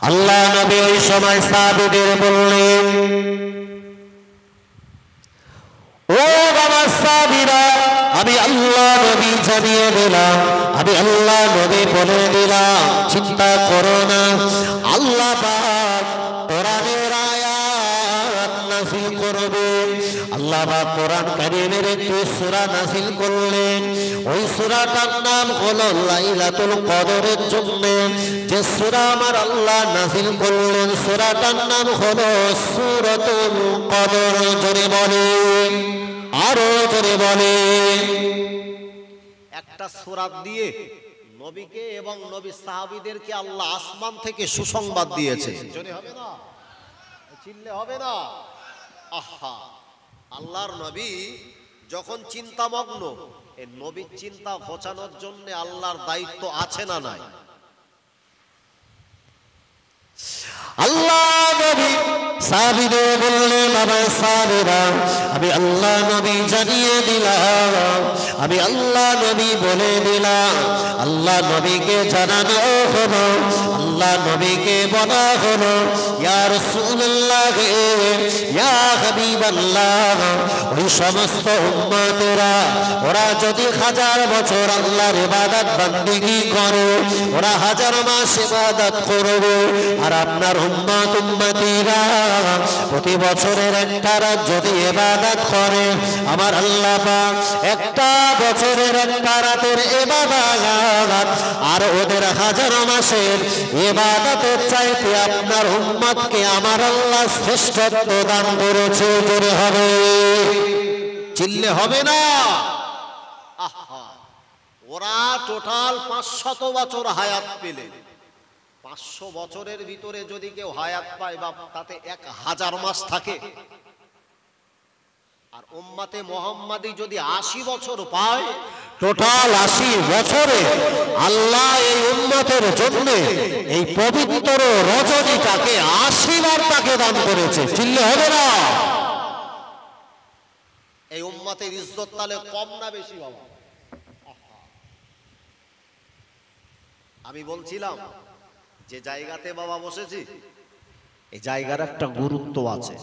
আল্লাহ নবী ওই সময় সাহাবীদের বললেন, ও বাবা সাহাবীরা, আমি আল্লাহ নবী জানিয়ে দিলাম, আমি আল্লাহ নবী বলে দিলাম, চিন্তা করো না, আল্লাহ পাক কোরআনের আয়াত নাযিল করবে। আল্লাহ পাক কোরআন কারীমের একটি সূরা নাযিল করলেন। ওই সূরাটার নাম হলো লাইলাতুল কদরের জন্য যে সূরা আমার আল্লাহ নাযিল করলেন, সূরাটার নাম হলো সূরাতুল কদর। জোরে বলেন, আরো জোরে বলেন। একটা সূরা দিয়ে নবীকে এবং নবী সাহাবীদেরকে আল্লাহ আসমান থেকে সুসংবাদ দিয়েছে। জোরে হবে না, চিল্লে হবে না। আহা, আল্লাহর নবী যখন চিন্তামগ্ন, এই নবীর চিন্তা ঘোচানোর জন্য আল্লাহর দায়িত্ব আছে না নাই? আল্লাহ নবী সাহাবীদের বললেন, বাবা সাহাবীরা, আমি আল্লাহ নবী জানিয়ে দিলাম, আমি আল্লাহ নবী বলে দিলাম। আল্লাহ নবীকে জানানো হলো, আল্লাহ নবীকে বলা হলো, ইয়া রাসূলুল্লাহ, ইয়া হাবিবাল্লাহ, ওই সমস্ত উম্মতেরা ওরা যদি 1000 বছর আল্লাহর ইবাদত বান্দিগি করে, ওরা 1000 মাস ইবাদত করবে, আর আপনার উম্মত উম্মতিরা প্রতি বছরের একটা রাত যদি ইবাদত করে, আমার আল্লাহ পাক একটা বছরের একটা রাতের ইবাদত আর ওদের 1000 মাসের ইবাদতের চাইতে আপনার উম্মতকে আমার আল্লাহ শ্রেষ্ঠত্ব দান করেছে। জোরে হবে, চিল্লে হবে না। আহা, ওরা টোটাল 500 বছর হায়াত পেলেন। 500 বছরের ভিতরে যদি কেউ হায়াত পায় বা তাতে 1000 মাস থাকে, আর উম্মতে মুহাম্মাদি যদি 80 বছর পায়, টোটাল 80 বছরে আল্লাহ এই উম্মতের জন্য এই পবিত্র রজনীটাকে 80 বার তাকে দান করেছে। চিল্লে হবে না। এই উম্মতের ইজ্জত তাহলে কম না বেশি বাবা? আমি বলছিলাম যে জায়গাতে বাবা বসেছি, এই জায়গার একটা গুরুত্ব আছে।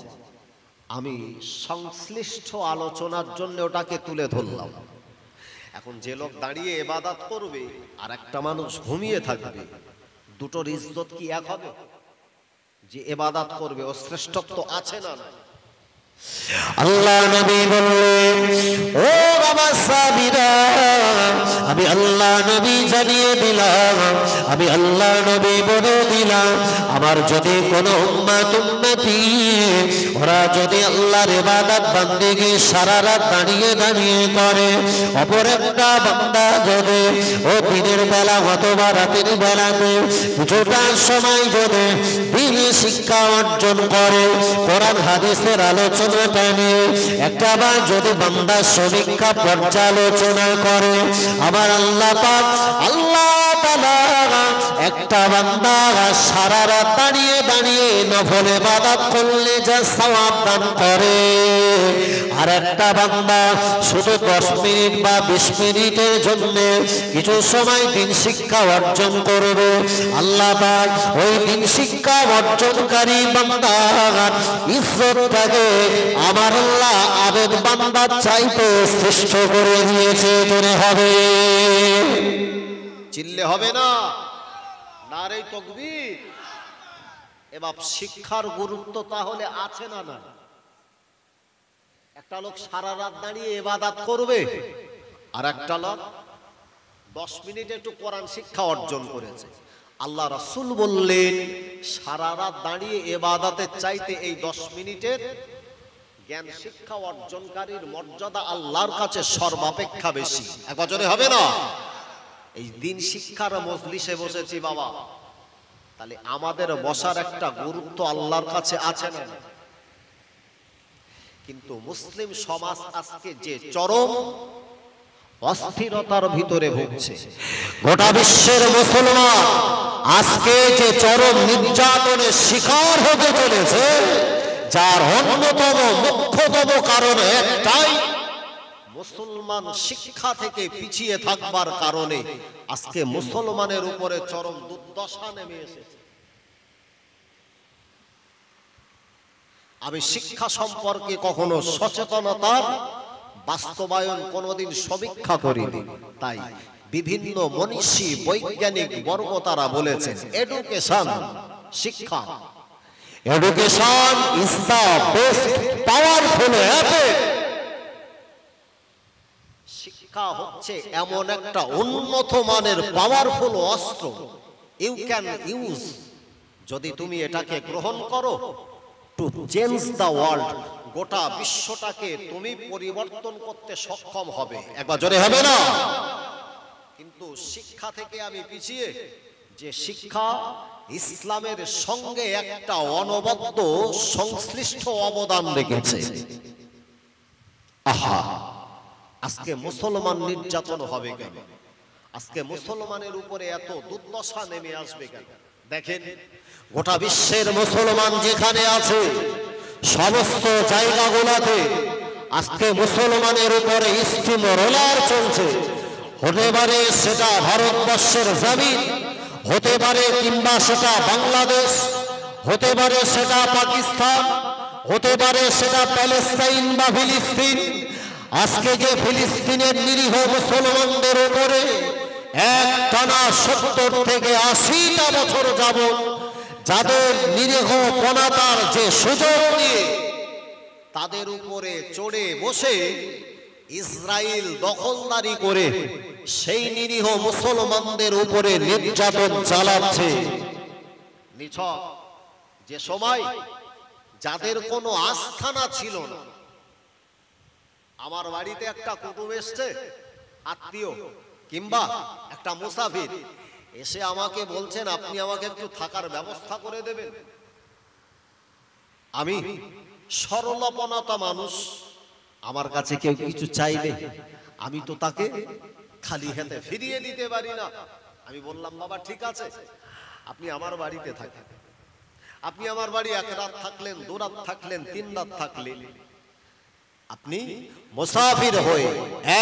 আমি সংশ্লিষ্ট আলোচনার জন্য ওটাকে তুলে ধরলাম। এখন যে লোক দাঁড়িয়ে ইবাদত করবে আর একটা মানুষ ঘুমিয়ে থাকবে, দুটোর ইজ্জত কি এক হবে? যে ইবাদত করবে ও শ্রেষ্ঠত্ব আছে না? আল্লাহ নবী বললেন, ও বাবা সাহাবীরা, আমি আল্লাহ নবী জানিয়ে দিলাম, আমি আল্লাহ নবী বলে দিলাম, আমার যদি কোনো উম্মত উম্মতি ওরা যদি আল্লাহর ইবাদত বান্দিগি সারা রাত দাঁড়িয়ে দাঁড়িয়ে করে, অপর একটা বান্দা যদি ও দিনের বেলা অথবা রাতের বেলাতে কিছুটা সময় যদি দিনের শিক্ষা অর্জন করে, কোরআন হাদিসের আলোচনা নিয়ে একটা বার যদি বান্দা সমীক্ষা পর্যালোচনা করে, আমার আল্লাহ পাক আল্লাহ তাআলা একটা বান্দা সারা রাত দাঁড়িয়ে দাঁড়িয়ে নফল ইবাদত করলে যা সওয়াব দান করে, আর একটা বান্দা শুধু 10 মিনিট বা 20 মিনিটের জন্য কিছু সময় দিন শিক্ষা অর্জন করবে, আল্লাহ পাক ওই দিন শিক্ষা অর্জনকারী বান্দার ইজ্জতটাকে আমার আল্লাহ আবেদ বান্দার চাইতে শ্রেষ্ঠ করে দিয়েছে। মনে হবে, চিল্লে হবে না, নারে তাকবীর। এবার শিক্ষার গুরুত্ব তাহলে আছে না? না, একটা লোক সারা রাত দাঁড়িয়ে ইবাদত করবে, আর একটা লোক 10 মিনিট একটু কোরআন শিক্ষা অর্জন করেছে। আল্লাহ রাসূল বললেন, সারা রাত দাঁড়িয়ে ইবাদতের চাইতে এই 10 মিনিটের জ্ঞান শিক্ষা অর্জনকারীর মর্যাদা আল্লাহর কাছে সর্বাপেক্ষা বেশি। এক বছরে হবে না। এই দিন শিক্ষার মজলিসে বসেছি বাবা, তাহলে আমাদের বসার একটা গুরুত্ব আল্লাহর কাছে আছে না? কিন্তু মুসলিম সমাজ আজকে যে চরম অস্থিরতার ভিতরে ভুগছে, গোটা বিশ্বের মুসলমান আজকে যে চরম নির্যাতনের শিকার হতে চলেছে, যার অন্যতম মুখ্যতম কারণ একটাই, মুসলমান শিক্ষা থেকে পিছিয়ে থাকবার কারণে আজকে মুসলমানের উপরে চরম দুর্দশা নেমে এসেছে। আমি শিক্ষা সম্পর্কে কখনো সচেতনতার বাস্তবায়ন কোনোদিন সমীক্ষা করিনি। তাই বিভিন্ন মনীষী বৈজ্ঞানিক বর্গ তারা বলেছেন এডুকেশন, শিক্ষা, education is the best powerful weapon. শিক্ষা হচ্ছে এমন একটা উন্নত মানের পাওয়ারফুল অস্ত্র, ইউ ক্যান ইউজ, যদি তুমি এটাকে গ্রহণ করো, টু চেঞ্জ দ্য ওয়ার্ল্ড, গোটা বিশ্বটাকে তুমি পরিবর্তন করতে সক্ষম হবে। একবার জোরে হবে না? কিন্তু শিক্ষা থেকে আমি পিছিয়ে, যে শিক্ষা ইসলামের সঙ্গে একটা অনবদ্য সংশ্লিষ্ট অবদান রেখেছে। আহা, আজকে মুসলমান নির্যাতন হবে কেন? আজকে মুসলমানের উপরে এত দুর্দশা নেমে আসবে কেন? দেখেন, গোটা বিশ্বের মুসলমান যেখানে আছে সমস্ত জায়গাগুলোতে আজকে মুসলমানের উপরে স্টিম রোলার চলছে। হতে পারে সেটা ভারতবর্ষের জমিন, হতে পারে কিংবা সেটা বাংলাদেশ, হতে পারে সেটা পাকিস্তান, হতে পারে সেটা প্যালেস্তাইন বা ফিলিস্তিন। আজকে যে ফিলিস্তিনের নিরীহ মুসলমানদের উপরে একটানা 70 থেকে 80টা বছর যাবত যাদের নিরীহ পনাতার যে সুযোগ নিয়ে তাদের উপরে চড়ে বসে ইসরায়েল দখলদারি করে সেই নিরীহ মুসলমানদের উপরে নির্যাতন চালাচ্ছে। নিছক যে সময় যাদের কোনো আস্থানা ছিল না, আমার বাড়িতে একটা কুটুম এসছে, আত্মীয় কিংবা একটা মুসাফির এসে আমাকে বলছেন আপনি আমাকে একটু থাকার ব্যবস্থা করে দেবেন। আমি সরলপনাতা মানুষ, আমার কাছে কেউ কিছু চাইলে আমি তো তাকে খালি হাতে ফিরিয়ে দিতে পারি না। আমি বললাম বাবা ঠিক আছে, আপনি আমার বাড়িতে থাকেন। আপনি আমার বাড়ি 1 রাত থাকলেন, 2 রাত থাকলেন, 3 রাত থাকলেন, আপনি মুসাফির হয়ে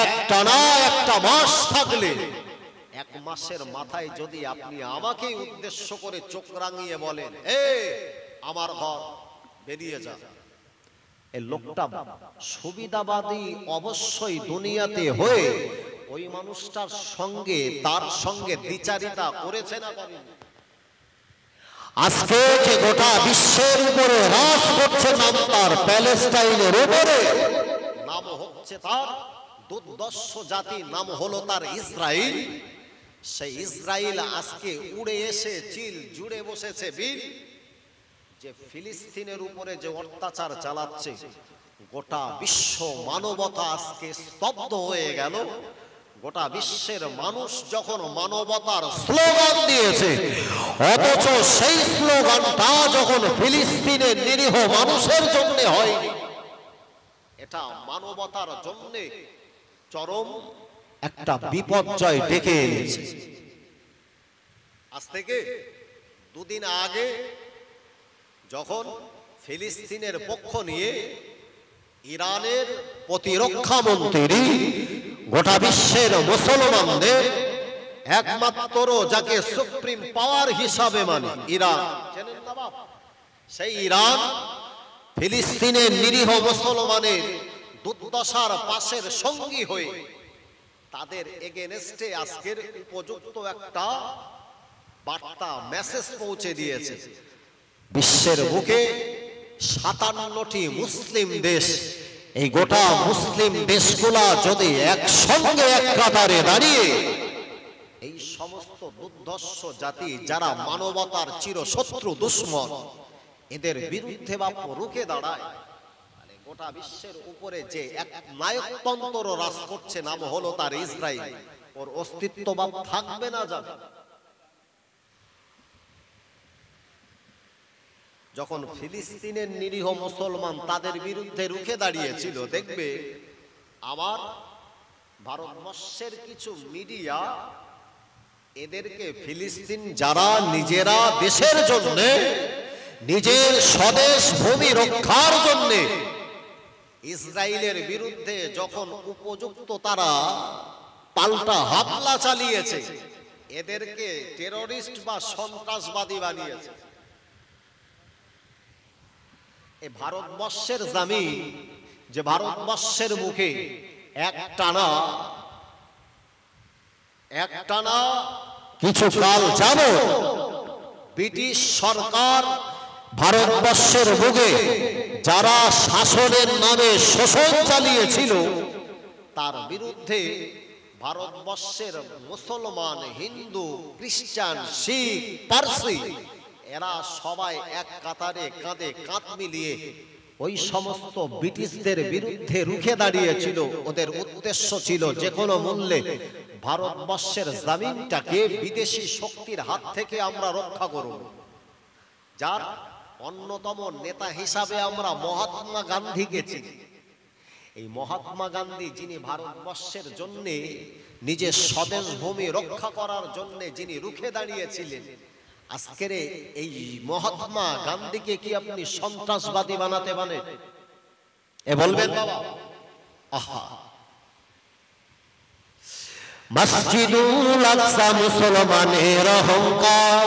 একটানা 1 মাস থাকলে 1 মাসের মাথায় যদি আপনি আমাকে উদ্দেশ্য করে চোখ রাঙিয়ে বলেন এ আমার ঘর বেরিয়ে যা, এই লোকটা সুবিধাবাদী অবশ্যই দুনিয়াতে হয়ে ওই মানুষটার সঙ্গে তার সঙ্গে দ্বিচারিতা করেছে না করেনি? আজকে যে গোটা বিশ্বের উপরে রাজ করছে নাম তার প্যালেস্টাইনের উপরে, নাম হচ্ছে তার দুর্দর্শ জাতি, নাম হলো তার ইসরায়েল। সেই ইসরায়েল আজকে উড়ে এসে চিল জুড়ে বসেছে বীর, যে ফিলিস্তিনের উপরে যে অত্যাচার চালাচ্ছে, গোটা বিশ্ব মানবতা আজকে স্তব্ধ হয়ে গেল। গোটা বিশ্বের মানুষ যখন মানবতার স্লোগান দিয়েছে, অথচ সেই স্লোগানটা যখন ফিলিস্তিনের নিরীহ মানুষের জন্য হয়নি, এটা মানবতার জন্য চরম একটা বিপর্যয় ডেকে এনেছে। আজ থেকে 2 দিন আগে যখন ফিলিস্তিনের পক্ষ নিয়ে ইরানের প্রতিরক্ষা মন্ত্রী গোটা বিশ্বের মুসলমানদের একমাত্র যাকে সুপ্রিম পাওয়ার হিসাবে মানে ইরান, জানেন না বাপ, সেই ইরান ফিলিস্তিনের নিরীহ মুসলমানের দুর্দশার পাশের সঙ্গী হয়ে তাদের এগেনস্টে আজকের উপযুক্ত একটা বার্তা মেসেজ পৌঁছে দিয়েছে। বিশ্বের বুকে 57টি মুসলিম দেশ, এই গোটা মুসলিম দেশগুলা যদি একসঙ্গে এক কাতারে দাঁড়িয়ে এই সমস্ত দুর্ধর্ষ জাতি যারা মানবতার চিরশত্রু দুশ্মন, এদের বিরুদ্ধে বা রুখে দাঁড়ায়, মানে গোটা বিশ্বের উপরে যে এক নায়কতন্ত্র রাজ করছে, নাম হলো তার ইসরায়েল, ওর অস্তিত্ব বা থাকবে না যাবে। যখন ফিলিস্তিনের নিরীহ মুসলমান তাদের বিরুদ্ধে রুখে দাঁড়িয়েছিল, দেখবে আমার ভারতবর্ষের কিছু মিডিয়া এদেরকে ফিলিস্তিন যারা নিজেরা দেশের জন্য, নিজের স্বদেশ ভূমি রক্ষার জন্য ইসরায়েলের বিরুদ্ধে যখন উপযুক্ত তারা পাল্টা হামলা চালিয়েছে, এদেরকে টেররিস্ট বা সন্ত্রাসবাদী বানিয়েছে। এই ভারতবর্ষের জমিন, যে ভারতবর্ষের মুখে একটানা কিছু কাল যাবত ব্রিটিশ সরকার ভারতবর্ষের বুকে যারা শাসনের নামে শোষণ চালিয়েছিল, তার বিরুদ্ধে ভারতবর্ষের মুসলমান, হিন্দু, খ্রিস্টান, শিখ, পারসি এরা সবাই এক কাতারে কাঁধে কাঁধ মিলিয়ে ওই সমস্ত ব্রিটিশদের বিরুদ্ধে রুখে দাঁড়িয়েছিল। ওদের উদ্দেশ্য ছিল যে কোনো মূল্যে ভারতবর্ষের জমিনটাকে বিদেশি শক্তির হাত থেকে আমরা রক্ষা করব। যার অন্যতম নেতা হিসাবে আমরা মহাত্মা গান্ধীকে চিনি। এই মহাত্মা গান্ধী, যিনি ভারতবর্ষের জন্য নিজের স্বদেশ ভূমি রক্ষা করার জন্য যিনি রুখে দাঁড়িয়েছিলেন, আজকের এই মহাত্মা গান্ধীকে কি আপনি সন্ত্রাসবাদী বানাতে পারেন? এ বলবেন বাবা? আহা, মসজিদুল আকসা মুসলমানের অহংকার,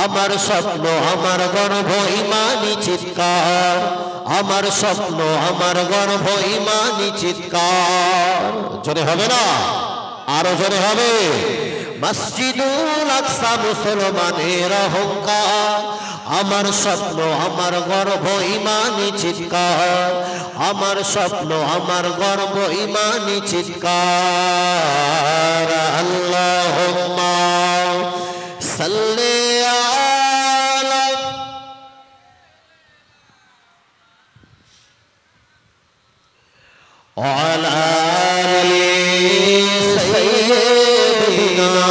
আমার স্বপ্ন আমার গর্ব ইমানি চিৎকার, আমার স্বপ্ন আমার গর্ব ইমানি চিৎকার। জোরে হবে না? আরো জোরে হবে। মসজিদুল আকসা মুসলমানের অহংকার, আমার স্বপ্ন আমার গর্ব ইমানি চিৎকার, আমার স্বপ্ন আমার গর্ব ইমানি চিৎকার। আল্লাহুম্মা সাল্লি আলা ওয়ালা আলি সাইয়্যিদিনা।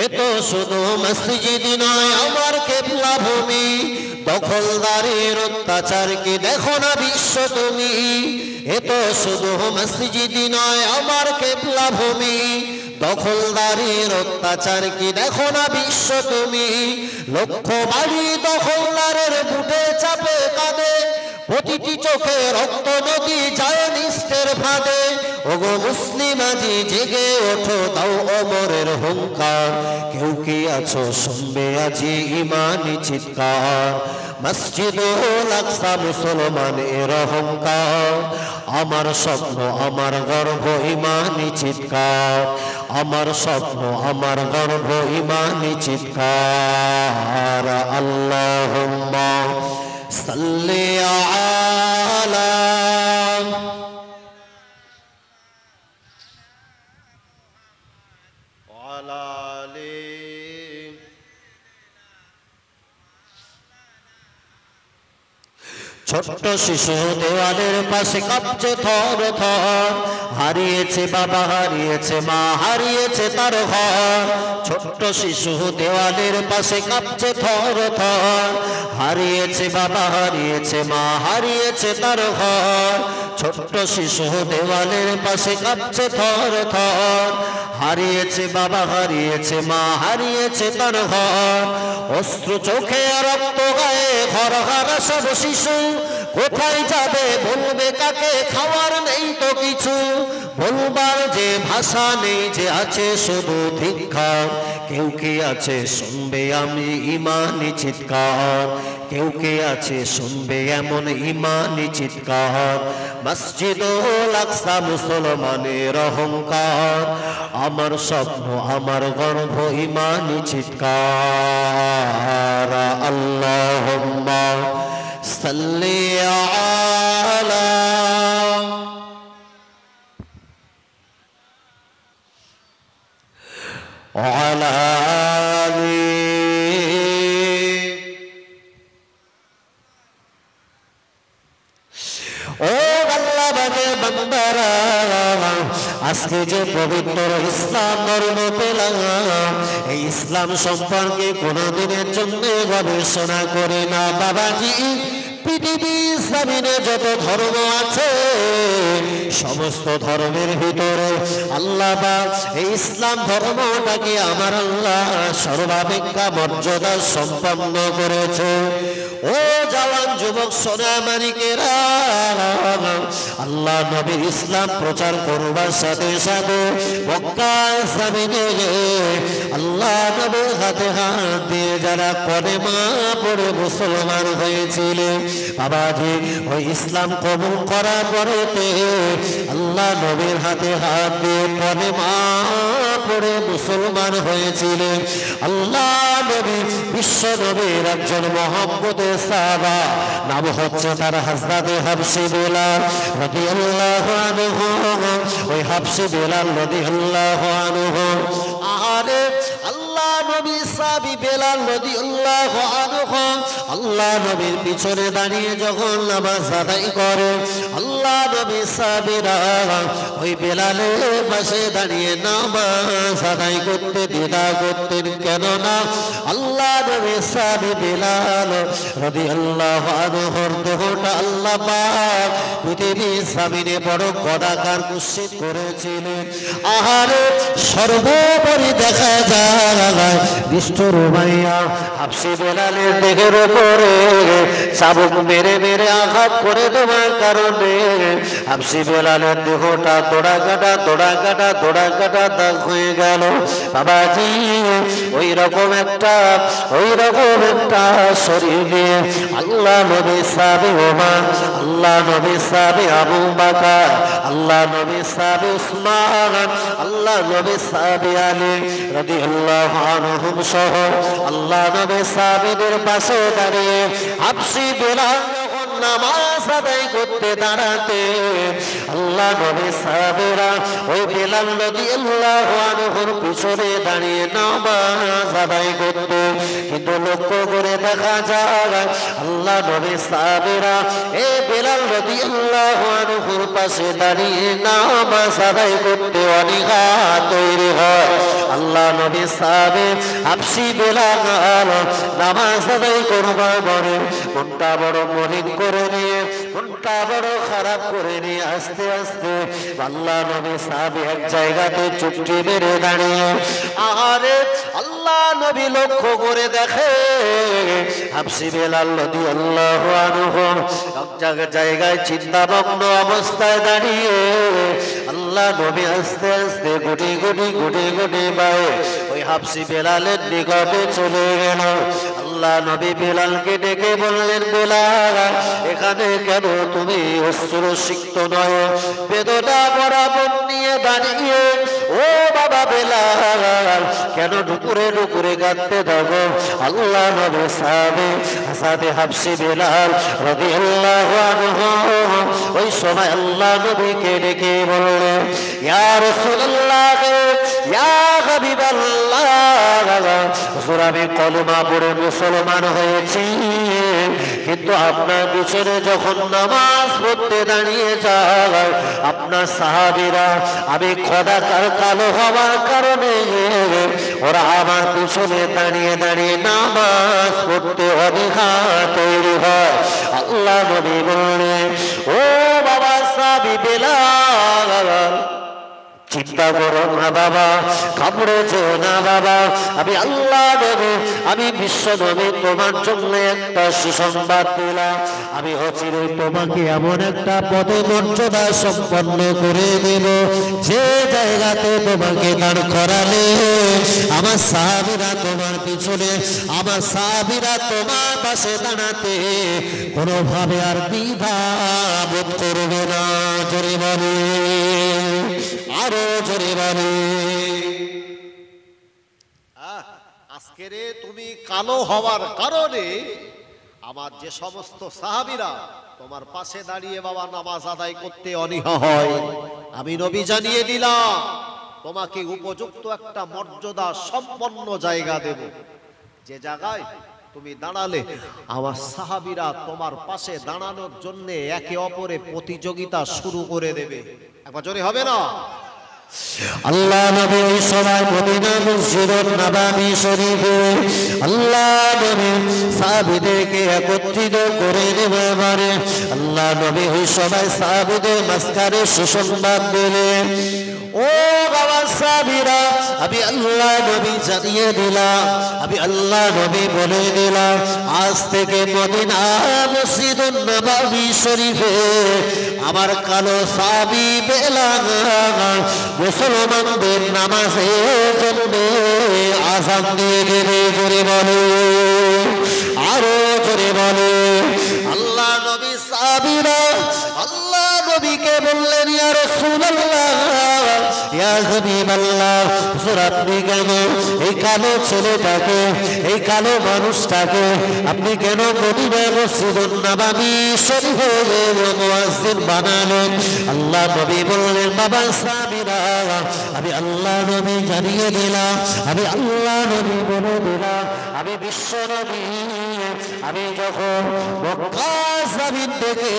এ তো শুধু মসজিদ নয়, আমার কিবলা ভূমি, দখলদারের অত্যাচার কি দেখো না বিশ্ব তুমি। এ তো শুধু মসজিদ নয়, আমার কিবলা ভূমি, দখলদারের অত্যাচার কি দেখো না বিশ্ব তুমি। লক্ষ বাড়ি দখলদারের বুটে চাপে কাঁদে, প্রতিটি চোখে রক্ত নদী যায় নিষ্ঠের ফাঁদে। ওগো মুসলিম আজি জেগে ওঠো, দাও ওমরের হুঙ্কার, কেউ কি আছো শুনবে আজি ইমানি চিৎকার। মসজিদুল আকসা মুসলমানের অহংকার, আমার স্বপ্ন আমার গর্ব ইমানি চিৎকার, আমার স্বপ্ন আমার গর্ব ইমানি চিৎকার। আল্লাহুম্মা সাল্লি আলা ওয়ালা আলি। ছোট্ট শিশু দেওয়ালের পাশে কাঁপছে থর থর, হারিয়েছে বাবা হারিয়েছে মা হারিয়েছে তার ঘর। ছোট্ট শিশু দেওয়ালের পাশে কাঁপছে থর থর, হারিয়েছে বাবা হারিয়েছে মা হারিয়েছে তার ঘর। ছোট্ট শিশু দেওয়ালের পাশে কাঁপছে থর থর, হারিয়েছে বাবা হারিয়েছে মা হারিয়েছে তার ঘর। অশ্রু চোখে রক্ত গায়ে ঘর হারা সব শিশু, কোথায় যাবে বলবে কাকে, খাওয়ার নেই তো কিছু, বলবার যে ভাষা নেই, যে আছে শুধু ধিক্কার। কেউ কি আছে শুনবে আমি ইমানি চিৎকার, কেউ কি আছে শুনবে এমন ইমানি চিৎকার। মসজিদুল আকসা মুসলমানের অহংকার, আমার স্বপ্ন আমার গর্ব ইমানি চিৎকার। আল্লাহুম্মা সাল্লি আলা ওয়ালা আলি। ও আল্লাহ বাগে বান্দারা, আজকে যে পবিত্র ইসলাম ধর্ম পেলাম, এই ইসলাম সম্পর্কে কোনদিনের জন্য গবেষণা করে না বাবাজি। পৃথিবীর জমিনে যত ধর্ম আছে, সমস্ত ধর্মের ভিতরে আল্লাহ বা এই ইসলাম ধর্মটাকে আমার আল্লাহ সর্বাপেক্ষা মর্যাদা সম্পন্ন করেছে। ও জওয়ান যুবক সোনামানিকেরা, আল্লাহ নবী ইসলাম প্রচার করবার সাথে সাথে মক্কার জমিনে আল্লাহ নবীর হাতে হাত দিয়ে যারা কলেমা পড়ে মুসলমান হয়েছিল, বাবাজি ওই ইসলাম কবুল করার পরেতে আল্লাহ নবীর হাতে হাত দিয়ে কলেমা পড়ে মুসলমান হয়েছিলেন। আল্লাহ নবী বিশ্ব নবীর একজন মুহাম্মদের সাহাবা, নাম হচ্ছে তার হযরতে হাবশী বেলাল রাদিয়াল্লাহু আনহু। ওই হাবশী বেলাল রাদিয়াল্লাহু আনহু, আরে আল্লাহ নবী সাহাবী বেলাল রাদিয়াল্লাহু আনহু আল্লাহ নবীর পিছনে দাঁড়িয়ে যখন নামাজ আদায় করে, আল্লাহ নবী সাহাবীরা ওই বেলালের পাশে দাঁড়িয়ে নামাজ আদায় করতে দ্বিধা করতেন। কেননা আল্লাহ নবী সাহাবী বেলাল রাদিয়াল্লাহু আনহুর দেহটা আল্লাহ পাক পৃথিবীর জমিনে বড় গদাকার কুৎসিত করেছিলেন। আহারে সর্বোপরি দেখা যায় দুষ্ট রুমাইয়া হাবশী বেলালের দেহের উপরে চাবুক মেরে মেরে আঘাত করে দেওয়ার কারণে হাবশী বেলালের দেহটা দোড়া কাটা দাগ হয়ে গেল। বাবাজি ওই রকম একটা শরীর নিয়ে আল্লাহ নবী সাহাবী ওমর, আল্লাহ নবী সাহাবী আবু বকর, আল্লাহ নবী সাহাবী উসমান, আল্লাহ নবী সাহাবী আলী রাদিয়াল্লাহু আনহুম সহ আল্লাহ নবী সাহাবীদের পাশে দাঁড়িয়ে হাবশী বেলাল নামাজ আদায় করতে দাঁড়াতে আল্লাহ নবী সাহাবীরা ওই বেলাল রাদিয়াল্লাহু আনহুর পিছনে দাঁড়িয়ে নামাজ আদায় করতে। কিন্তু লক্ষ্য করে দেখা যায় আল্লাহ নবী সাহাবীরা এই বেলাল রাদিয়াল্লাহু আনহুর পাশে দাঁড়িয়ে নামাজ আদায় করতে অনীহা তৈরি হয়। আল্লাহ নবী সাহাবী হাবশী বেলাল নামাজ আদায় করবার পরে মনটা বড় মলিন করে নিয়ে, মনটা বড় খারাপ করে নিয়ে আস্তে আস্তে আল্লাহ নবী সাহাবী এক জায়গাতে চুপটি মেরে দাঁড়িয়ে, আরে আল্লাহ নবী লক্ষ্য করে দেখে হাবশী বেলাল রাদিয়াল্লাহু আনহু এক জায়গায় চিন্তামগ্ন অবস্থায় দাঁড়িয়ে আল্লাহ নবী আস্তে আস্তে গুটি গুটি পায়ে ওই হাবশী বেলালের নিকটে চলে গেল। আল্লাহ নবী বেলালকে ডেকে বললেন, বেলাল এখানে কেন তুমি অশ্রুসিক্ত নয়, বেদনা বরাবর নিয়ে দাঁড়িয়ে ও বাবা বেলাল কেন ডুকুরে কাঁদতে থাকো? আল্লাহ নবী সাহাবী হাবশী বেলাল রাদিয়াল্লাহু আনহু ওই সময় আল্লাহ নবীকে ডেকে বললেন, ইয়া রাসূলুল্লাহ, ইয়া হাবিবাল্লাহ, হুজুর আমি কলেমা পড়ে মুসলমান হয়েছি, কিন্তু আপনার পিছনে যখন নামাজ পড়তে দাঁড়িয়ে যায় আপনার সাহাবীরা আমি খোদাকার কালো হওয়ার কারণে ওরা আমার পিছনে দাঁড়িয়ে দাঁড়িয়ে নামাজ পড়তে অনীহা তৈরি হয়। আল্লাহ নবী বললেন, ও বাবা সাহাবী বেলাল চিন্তা করো না বাবা, কাপড়ে যেও না বাবা, আমি আল্লাহ নবী, আমি বিশ্ব নবী তোমার জন্য একটা সুসংবাদ দিলাম, আমি অচিরেই তোমাকে এমন একটা পদে মর্যাদা সম্পন্ন করে দেব যে জায়গাতে তোমাকে দাঁড় করালে আমার সাহাবীরা তোমার পিছনে, আমার সাহাবীরা তোমার পাশে দাঁড়াতে কোনোভাবে আর দ্বিধা বোধ করবে না। জোরে বলে, আরো জোরে বলে। আজকের তুমি কালো হওয়ার কারণে আমার যে সমস্ত সাহাবীরা তোমার পাশে দাঁড়িয়ে বাবা নামাজ আদায় করতে অনীহা হয়, আমি নবী জানিয়ে দিলাম তোমাকে উপযুক্ত একটা মর্যাদা সম্পন্ন জায়গা দেব, যে জায়গায় তুমি দাঁড়ালে আমার সাহাবীরা তোমার পাশে দাঁড়ানোর জন্য একে অপরে প্রতিযোগিতা শুরু করে দেবে। একবার জোরে হবে না? আল্লাহ নবী ওই সময় মদিনা মসজিদুন নববী শরীফে আল্লাহ নবী সাহাবীদেরকে একত্রিত করে দেবে পারে। আল্লাহ নবী ওই সময় সাহাবীদের মাঝখানে সুসংবাদ দিলেন, ও ও বাবা সাবিরা, আমি আল্লাহ নবী জানিয়ে দিলাম, আমি আল্লাহ নবী বলে দিলাম, আজ থেকে মদিনা মসজিদুন নববী শরীফে আমার কালো সাহাবী বেলাল মুসলমানদের নামাজের জন্য আযান দিয়ে দেবে। জোরে বলো, আরো জোরে বলো। আল্লাহ নবী সাহাবীরা আল্লাহ নবীকে বললেন, ইয়া রাসূলুল্লাহ, ইয়া হাবিবাল্লাহ, হুজুর আপনি কেন এই কালো ছেলেটাকে, এই কালো মানুষটাকে আপনি কেন মদিনা মসজিদুন নববী শরীফে মুয়াজ্জিন বানালেন? আল্লাহ নবী বললেন, বাবা সাহাবীরা, আমি আল্লাহ নবী জানিয়ে দিলাম, আমি আল্লাহ নবী বলে দিলাম, আমি বিশ্ব নবী, আমি যখন মক্কা জমিন থেকে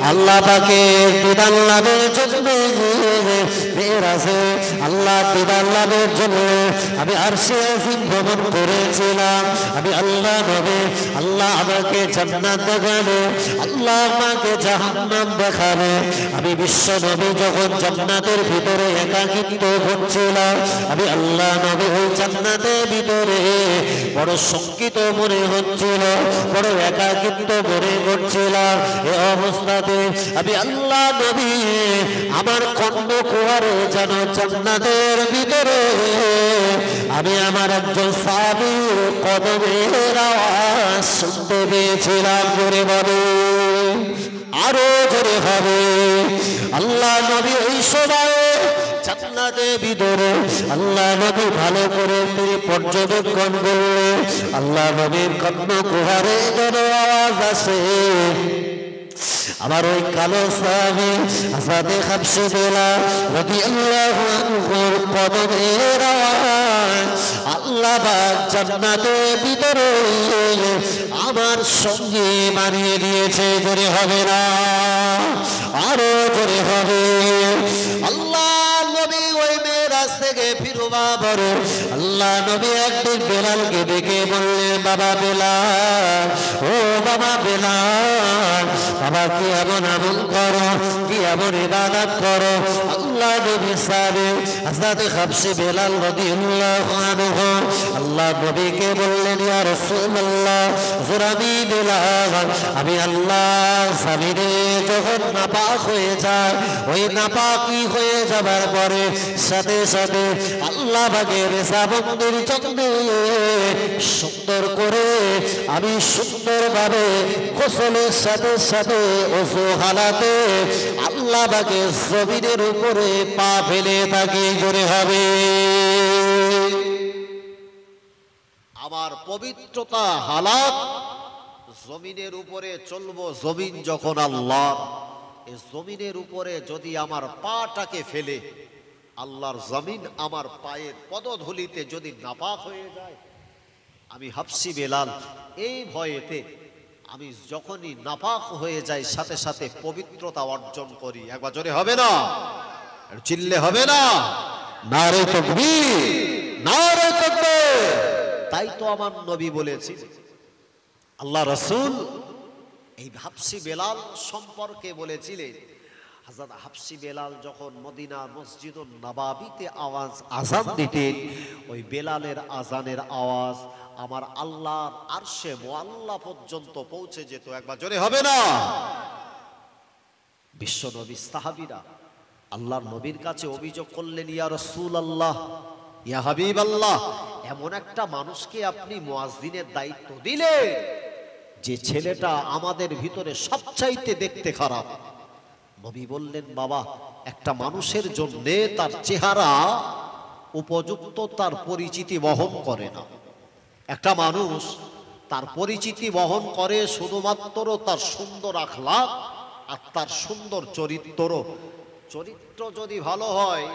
আল্লাহ পাকে দিদার লাভের জন্য মেরাজে আল্লাহ দিদার লাভের জন্য আমি আরশে আজিম ভ্রমণ করেছিলাম। আমি আল্লাহ নবী, আল্লাহ আমাকে জান্নাত দেখাবে, আল্লাহ আমাকে জাহান্নাম দেখাবে। আমি বিশ্ব নবী যখন জান্নাতের ভিতরে একাকিত্ব ঘটছিলাম, আমি আল্লাহ নবী ওই জান্নাতের ভিতরে বড় শঙ্কিত মনে হচ্ছিল, বড় একাকিত্ব মনে করছিলাম। এ অবস্থাতে আমি আল্লাহ নবী আমার কর্ণ কুয়ারে যেন জান্নাতের ভিতরে আমি আমার একজন সাহাবীর কদমের আওয়াজ শুনতে পেয়েছিলাম। জোরে বলে, আরো জোরে হবে। আল্লাহ নবী ওই সময় জান্নাতের ভিতরে আল্লাহ নবী ভালো করে তিনি পর্যবেক্ষণ করলে আল্লাহ নবীর কর্ণ কুহারে যেন আওয়াজ আসে। আমার ওই কালো সাহাবী আসাদে হাবশী বেলাল রাদিয়াল্লাহু আনহুর কদমের আওয়াজ আল্লাহ পাক জান্নাতের ভিতরে আমার সঙ্গে বানিয়ে দিয়েছে। জোরে হবে না, আরো জোরে হবে। আল্লাহ নবী ওই মেরাজ থেকে ফিরবা বড় আল্লাহ নবী একদিন বেলালকে ডেকে বললেন, বাবা বেলাল, ও বাবা বেলাল, বাবা কি এমন আমল করো, কি এমন ইবাদত করো? আল্লাহ নবী সাহাবী হযরত হাবশী বেলাল রাদিয়াল্লাহু আনহু আল্লাহ নবীকে বললেন, ইয়া রাসূলুল্লাহ, হুজুর আমি বেলাল, আমি আল্লাহ সাবিরে যখন নাপাক হয়ে যায়, ওই নাপাকি হয়ে যাবার পরে সাথে সাথে আল্লাহ পাকের রেজাবন্দির জন্য সুন্দর করে আমি সুন্দরভাবে গোসলের সাথে সাথে ওযু হালাতে আল্লাহ পাকের জমিনের উপরে পা ফেলে থাকি। জোরে হবে। আমার পবিত্রতা হালাত জমিনের উপরে চলবো। জমিন যখন আল্লাহর, এই জমিনের উপরে যদি আমার পাটাকে ফেলে আল্লাহর জমিন আমার পায়ের পদধূলিতে যদি নাপাক হয়ে যায়, আমি হাবশী বেলাল এই ভয়েতে আমি যখনই নাপাক হয়ে যাই সাথে সাথে পবিত্রতা অর্জন করি। একবার জোরে হবে না, চিল্লে হবে না, নারে তাকবীর, নারে তাকবীর। তাই তো আমার নবী বলেছি, আল্লাহ রাসূল এই হাবশী বেলাল সম্পর্কে বলেছিলেন, হযরত হাবশী বেলাল যখন মদিনা মসজিদুন নববীতে আযান দিতেন, ওই বেলালের আযানের আওয়াজ আমার আল্লাহর আরশে মুআল্লা পর্যন্ত পৌঁছে যেত। একবার জোরে হবে না। বিশ্ব নবী সাহাবীরা আল্লাহর নবীর কাছে অভিযোগ করলেন, ইয়া রাসূলুল্লাহ, ইয়া হাবিবাল্লাহ, এমন একটা মানুষকে আপনি মুয়াজ্জিনের দায়িত্ব দিলেন যে ছেলেটা আমাদের ভিতরে সবচাইতে দেখতে খারাপ। নবী বললেন, বাবা, একটা মানুষের জন্য তার চেহারা উপযুক্ত তার পরিচিতি বহন করে না। একটা মানুষ তার পরিচিতি বহন করে শুধুমাত্র তার সুন্দর আখলাক আর তার সুন্দর চরিত্র। চরিত্র যদি ভালো হয়,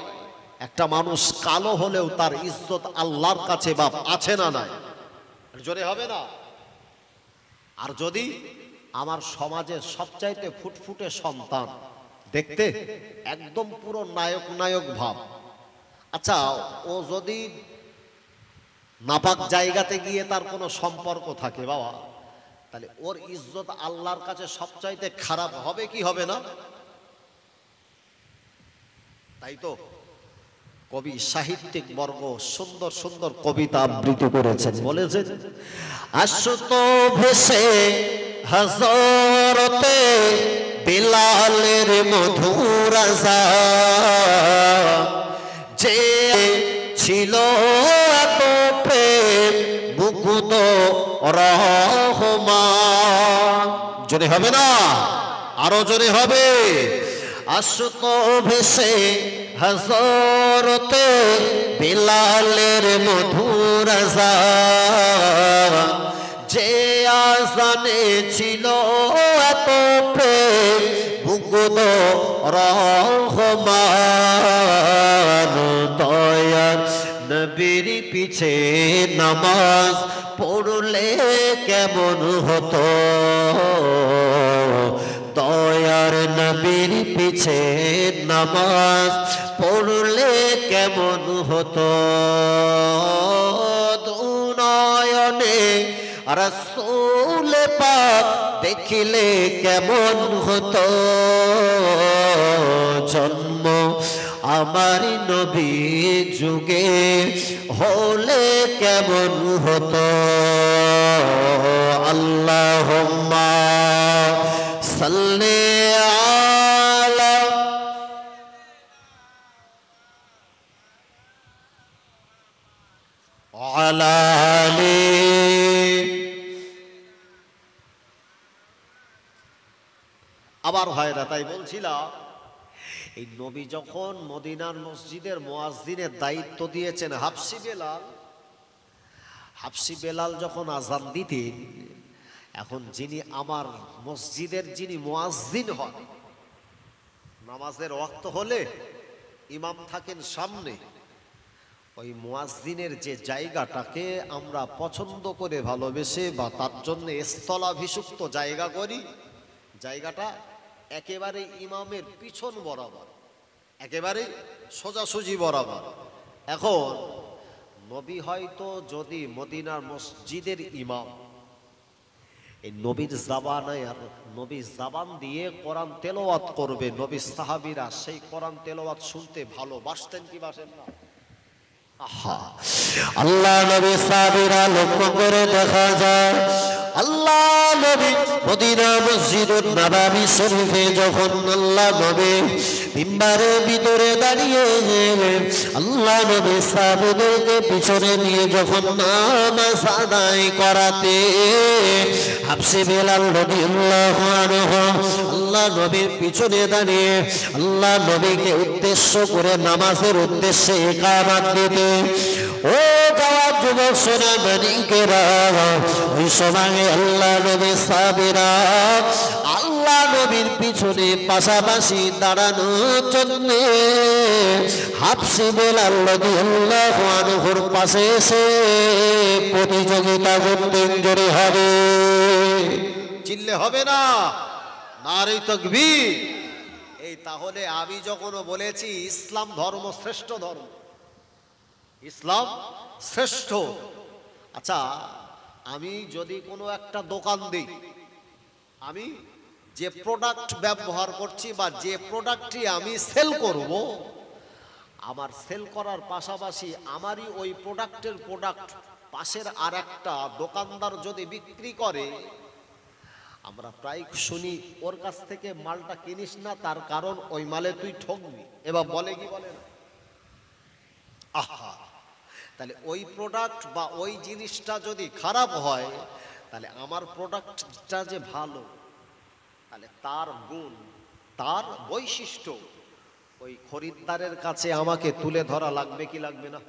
একটা মানুষ কালো হলেও তার ইজ্জত আল্লাহর কাছে বাপ আছে না নাই? জোরে হবে না। আর যদি আমার সমাজের সবচাইতে ফুটফুটে সন্তান, দেখতে একদম পুরো নায়ক নায়ক ভাব, আচ্ছা ও যদি নাপাক জায়গাতে গিয়ে তার কোনো সম্পর্ক থাকে বাবা, তাহলে ওর ইজ্জত আল্লাহর কাছে সবচাইতে খারাপ হবে কি হবে না? তাই তো কবি সাহিত্যিক বর্গ সুন্দর সুন্দর কবিতা আবৃত্তি করেছেন, বলেছেন আশুত ভেসে হযরতে বিলালের মধুর আযান, যে ছিল এত প্রেম মুগ্ধ রহমান। জোরে হবে না, আরো জোরে হবে। আশুত ভেসে হযরতে বিলালের মধুর আযান, যে আযানে ছিল এত প্রেম মুগ্ধ রহমান। দয়ার নবীর পিছে নামাজ পড়লে কেমন হতো, দয়ার নবীর পিছে নামাজ পড়লে কেমন হতো, দুনয়নে রাসূল পাক দেখিলে কেমন হতো, জন্ম আমার নবী যুগে হলে কেমন হতো। আল্লাহুম্মা সাল্লি আলা আলা আলি। আবার ভাইরা, তাই বলছিলাম এই নবী যখন মদিনার মসজিদের মুয়াজ্জিনের দায়িত্ব দিয়েছেন হাফসি বেলাল, হাফসি বেলাল যখন আযান দিতেন, এখন যিনি আমার মসজিদের যিনি মুয়াজ্জিন হন, নামাজের ওয়াক্ত হলে ইমাম থাকেন সামনে, ওই মুয়াজ্জিনের যে জায়গাটাকে আমরা পছন্দ করে ভালোবেসে বা তার জন্য স্থলাভিষিক্ত জায়গা করি, জায়গাটা একেবারে ইমামের পিছন বরাবর, একেবারে সোজাসুজি বরাবর। এখন নবী হয়তো যদি মদিনার মসজিদের ইমাম, এই নবীর জাবানে আর নবীর জাবান দিয়ে কোরআন তেলাওয়াত করবে, নবীর সাহাবীরা সেই কোরআন তেলাওয়াত শুনতে ভালোবাসতেন কি বাসেন না? আল্লাহ নবী সাহাবীরা লক্ষ্য করে দেখা যায়, আল্লাহ নবী মদিনা মসজিদুন নববী শরীফে যখন আল্লাহ নবী মিম্বারের ভিতরে দাঁড়িয়ে গেলেন, আল্লাহ নবী সাহাবীদেরকে পিছনে নিয়ে যখন নামাজ আদায় করাতে, হাফসে বেলাল রাদিয়াল্লাহু আনহু আল্লাহ নবীর পিছনে দাঁড়িয়ে আল্লাহ নবীকে উদ্দেশ্য করে নামাজের উদ্দেশ্যে ইকামত দিতে, ও গাওয়া যুবক সোনা মানিকেরা, ওই সময় আল্লাহ নবীর সাহাবীরা আল্লাহ নবীর পিছনে পাশাপাশি দাঁড়ানোর জন্য হাফসে বেলাল রাদিয়াল্লাহু আনহুর পাশে এসে প্রতিযোগিতা করতেন। জোরে হবে, চিল্লে হবে না, নারে তাকবীর। এই তাহলে আমি যখন বলেছি ইসলাম ধর্ম শ্রেষ্ঠ ধর্ম, ইসলাম শ্রেষ্ঠ। আচ্ছা, আমি যদি কোনো একটা দোকান দিই, আমি যে প্রোডাক্ট ব্যবহার করছি বা যে প্রোডাক্টটি আমি সেল করব, আমার সেল করার পাশাপাশি আমারই ওই প্রোডাক্টের প্রোডাক্ট পাশের আর একটা দোকানদার যদি বিক্রি করে, আমরা প্রায় শুনি ওর কাছ থেকে মালটা কিনিস না, তার কারণ ওই মালে তুই ঠকবি। এবার বলে কি বলে না? আহা, তাহলে ওই প্রোডাক্ট বা ওই জিনিসটা যদি খারাপ হয়, তাহলে আমার প্রোডাক্টটা যে ভালো, তাহলে তার গুণ, তার বৈশিষ্ট্য ওই খরিদ্দারের কাছে আমাকে তুলে ধরা লাগবে কি লাগবে না?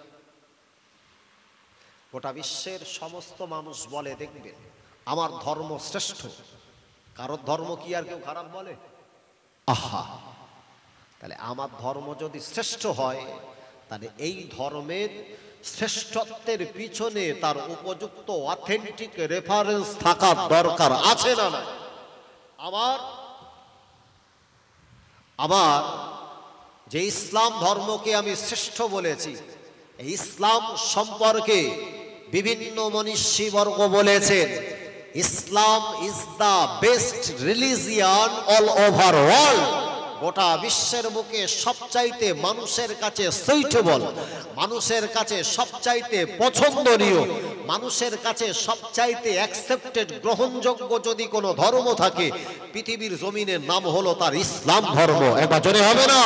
গোটা বিশ্বের সমস্ত মানুষ বলে, দেখবেন আমার ধর্ম শ্রেষ্ঠ, কারোর ধর্ম কি আর কেউ খারাপ বলে? আহা, তাহলে আমার ধর্ম যদি শ্রেষ্ঠ হয়, তাহলে এই ধর্মের শ্রেষ্ঠত্বের পিছনে তার উপযুক্ত অথেন্টিক রেফারেন্স থাকার দরকার আছে না? না, আমার যে ইসলাম ধর্মকে আমি শ্রেষ্ঠ বলেছি, এই ইসলাম সম্পর্কে বিভিন্ন মনীষীবর্গ বলেছেন, Islam is the best religion all over world. গোটা বিশ্বের বুকে সবচাইতে মানুষের কাছে সুইটেবল, মানুষের কাছে সবচাইতে পছন্দনীয়, মানুষের কাছে সবচাইতে অ্যাকসেপ্টেড গ্রহণযোগ্য যদি কোনো ধর্ম থাকে পৃথিবীর জমিনের নাম হলো তার ইসলাম ধর্ম। একবার জোরে হবে না?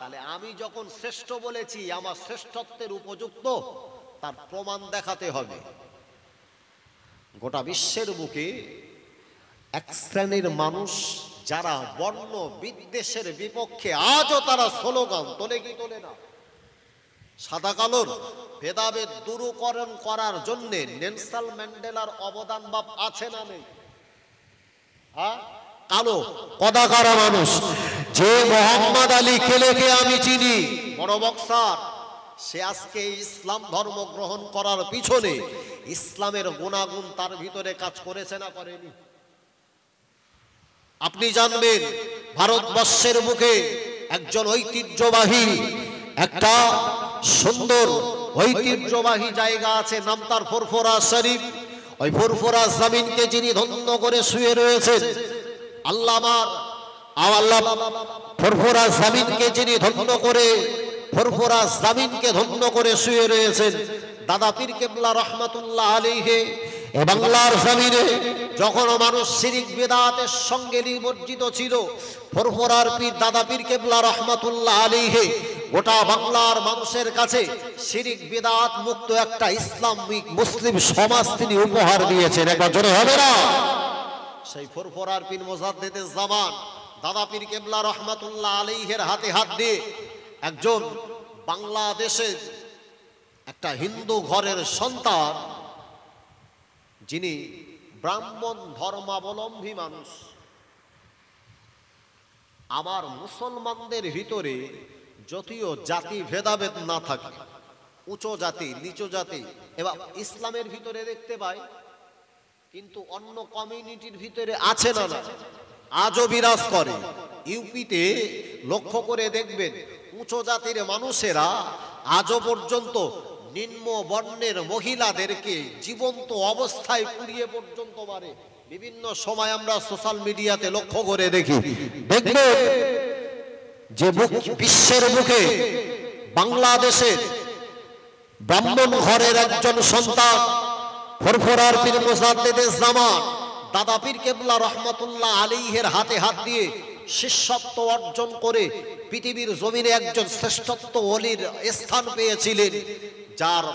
তাহলে আমি যখন শ্রেষ্ঠ বলেছি আমার শ্রেষ্ঠত্বের উপযুক্ত তার প্রমাণ দেখাতে হবে। গোটা বিশ্বের বুকে এক শ্রেণীর মানুষ যারা বর্ণ বিদ্বেষের বিপক্ষে আজও তারা স্লোগান তোলে কি তোলে না? সাদা কালোর ভেদাভেদ দূরীকরণ করার জন্য নেলসন ম্যান্ডেলার অবদান বাপ আছে না নেই? কালো কদাকারা মানুষ যে মোহাম্মদ আলী খেলেকে আমি চিনি, বড় বক্সার, সে আজকে ইসলাম ধর্ম গ্রহণ করার পিছনে ইসলামের গুণাগুণ তার ভিতরে কাজ করেছে না করেনি? আপনি জানবেন ভারতবর্ষের বুকে একজন ঐতিহ্যবাহী, একটা সুন্দর ঐতিহ্যবাহী জায়গা আছে, নাম তার ফুরফুরা শরীফ। ওই ফুরফুরা জমিনকে যিনি ধন্য করে শুয়ে রয়েছেন, আল্লাহ ফুরফুরা জমিনকে যিনি ধন্য করে, ফুরফুরা জমিনকে ধন্য করে শুয়ে রয়েছেন দাদা পীর কেবলা রহমাতুল্লাহ আলাইহি। এ বাংলার জমিনে যখন মানুষ শিরিক বিদআতের সঙ্গে নিমজ্জিত ছিল, ফুরফুরার পীর দাদা পীর কেবলা রহমাতুল্লাহ আলাইহি গোটা বাংলার মানুষের কাছে শিরিক বিদআত মুক্ত একটা ইসলামিক মুসলিম সমাজ তিনি উপহার দিয়েছেন। একবার জোরে হবে না? সেই ফুরফুরার পীর মুজাদ্দিদে জামান দাদা পীর কেবলা রহমাতুল্লাহ আলাইহির হাতে হাত দিয়ে একজন বাংলাদেশের একটা হিন্দু ঘরের সন্তান, যিনি ব্রাহ্মণ ধর্মাবলম্বী মানুষ, আমার মুসলমানদের ভিতরে যদিও জাতি ভেদাভেদ না থাকে, উচ্চ জাতি নিচু জাতি এবং ইসলামের ভিতরে দেখতে পাই, কিন্তু অন্য কমিউনিটির ভিতরে আছে না, আজও বিরাজ করে। ইউপিতে লক্ষ্য করে দেখবেন উচ্চ জাতির মানুষেরা আজও পর্যন্ত নিম্ন বর্ণের মহিলাদেরকে জীবন্ত অবস্থায় পুড়িয়ে পর্যন্ত মারে। বিভিন্ন সময় আমরা সোশ্যাল মিডিয়াতে লক্ষ্য করে দেখি, দেখবে যে বিশ্বের বুকে বাংলাদেশের ব্রাহ্মণ ঘরের একজন সন্তান ফুরফুরার পীর মুজাদ্দিদে জামান দাদা পীর কেবলা রহমাতুল্লাহ আলাইহির হাতে হাত দিয়ে শিষ্যত্ব অর্জন করে পৃথিবীর জমিনে একজন শ্রেষ্ঠত্ব ওলির স্থান পেয়েছিলেন, যার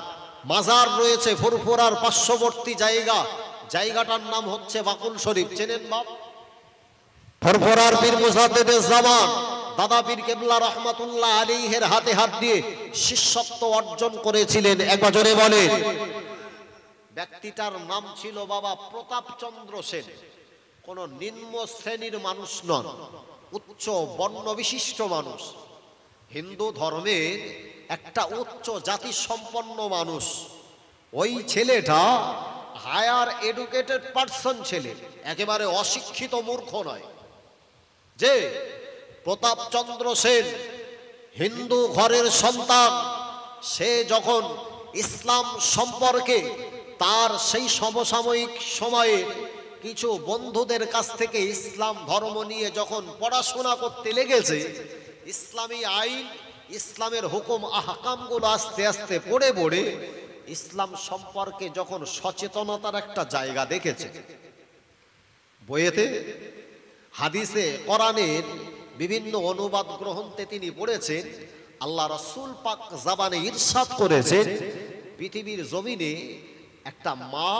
মাজার রয়েছে ফুরফুরার পার্শ্ববর্তী জায়গাটার নাম হচ্ছে বাকুল শরীফ। চেনেন বাপ? ফুরফুরার পীর মুজাদ্দিদে জামান দাদা পীর কেবলা রহমাতুল্লাহ আলাইহির হাতে হাত দিয়ে শিষ্যত্ব অর্জন করেছিলেন। একবার জোরে বলেন। ব্যক্তিটার নাম ছিল বাবা প্রতাপচন্দ্র সেন। কোন নিম্ন শ্রেণীর মানুষ নন, উচ্চ বর্ণ বিশিষ্ট মানুষ, হিন্দু ধর্মের একটা উচ্চ জাতি সম্পন্ন মানুষ। ওই ছেলেটা হায়ার এডুকেটেড পার্সন ছেলে, একেবারে অশিক্ষিত মূর্খ নয়। যে প্রতাপচন্দ্র সেন হিন্দু ঘরের সন্তান, সে যখন ইসলাম সম্পর্কে তার সেই সমসাময়িক সময়ে কিছু বন্ধুদের কাছ থেকে ইসলাম ধর্ম নিয়ে যখন পড়াশোনা করতে লেগেছে, ইসলামী আইন, ইসলামের হুকুম আহকামগুলো আস্তে আস্তে পড়ে পড়ে ইসলাম সম্পর্কে যখন সচেতনতার একটা জায়গা দেখেছে, বইয়েতে হাদিসে কোরআনের বিভিন্ন অনুবাদ গ্রন্থে তিনি পড়েছেন, আল্লাহ রাসূল পাক জবানে ইরশাদ করেছেন, পৃথিবীর জমিনে একটা মা,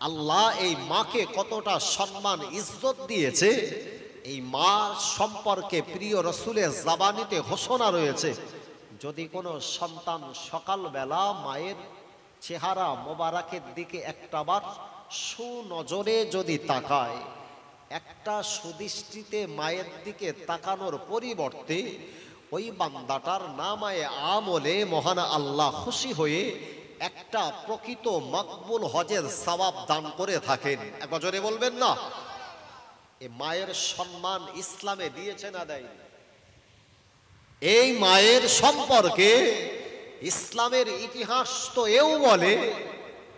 আল্লাহ এই মাকে কতটা সম্মান ইজ্জত দিয়েছে, এই মা সম্পর্কে প্রিয় রাসূলের জবানিতে ঘোষণা রয়েছে, যদি কোনো সন্তান সকালবেলা মায়ের চেহারা মোবারকের দিকে একটাবার সুনজরে যদি তাকায়, একটা সুদৃষ্টিতে মায়ের দিকে তাকানোর পরিবর্তে ওই বান্দাটার নামায়ে আমলে মহান আল্লাহ খুশি হয়ে একটা প্রকৃত মকবুল হজের সওয়াব দান করে থাকেন। একবার জোরে বলবেন না? এই মায়ের সম্মান ইসলামে দিয়েছে না দেয়? এই মায়ের সম্পর্কে ইসলামের ইতিহাস তো এও বলে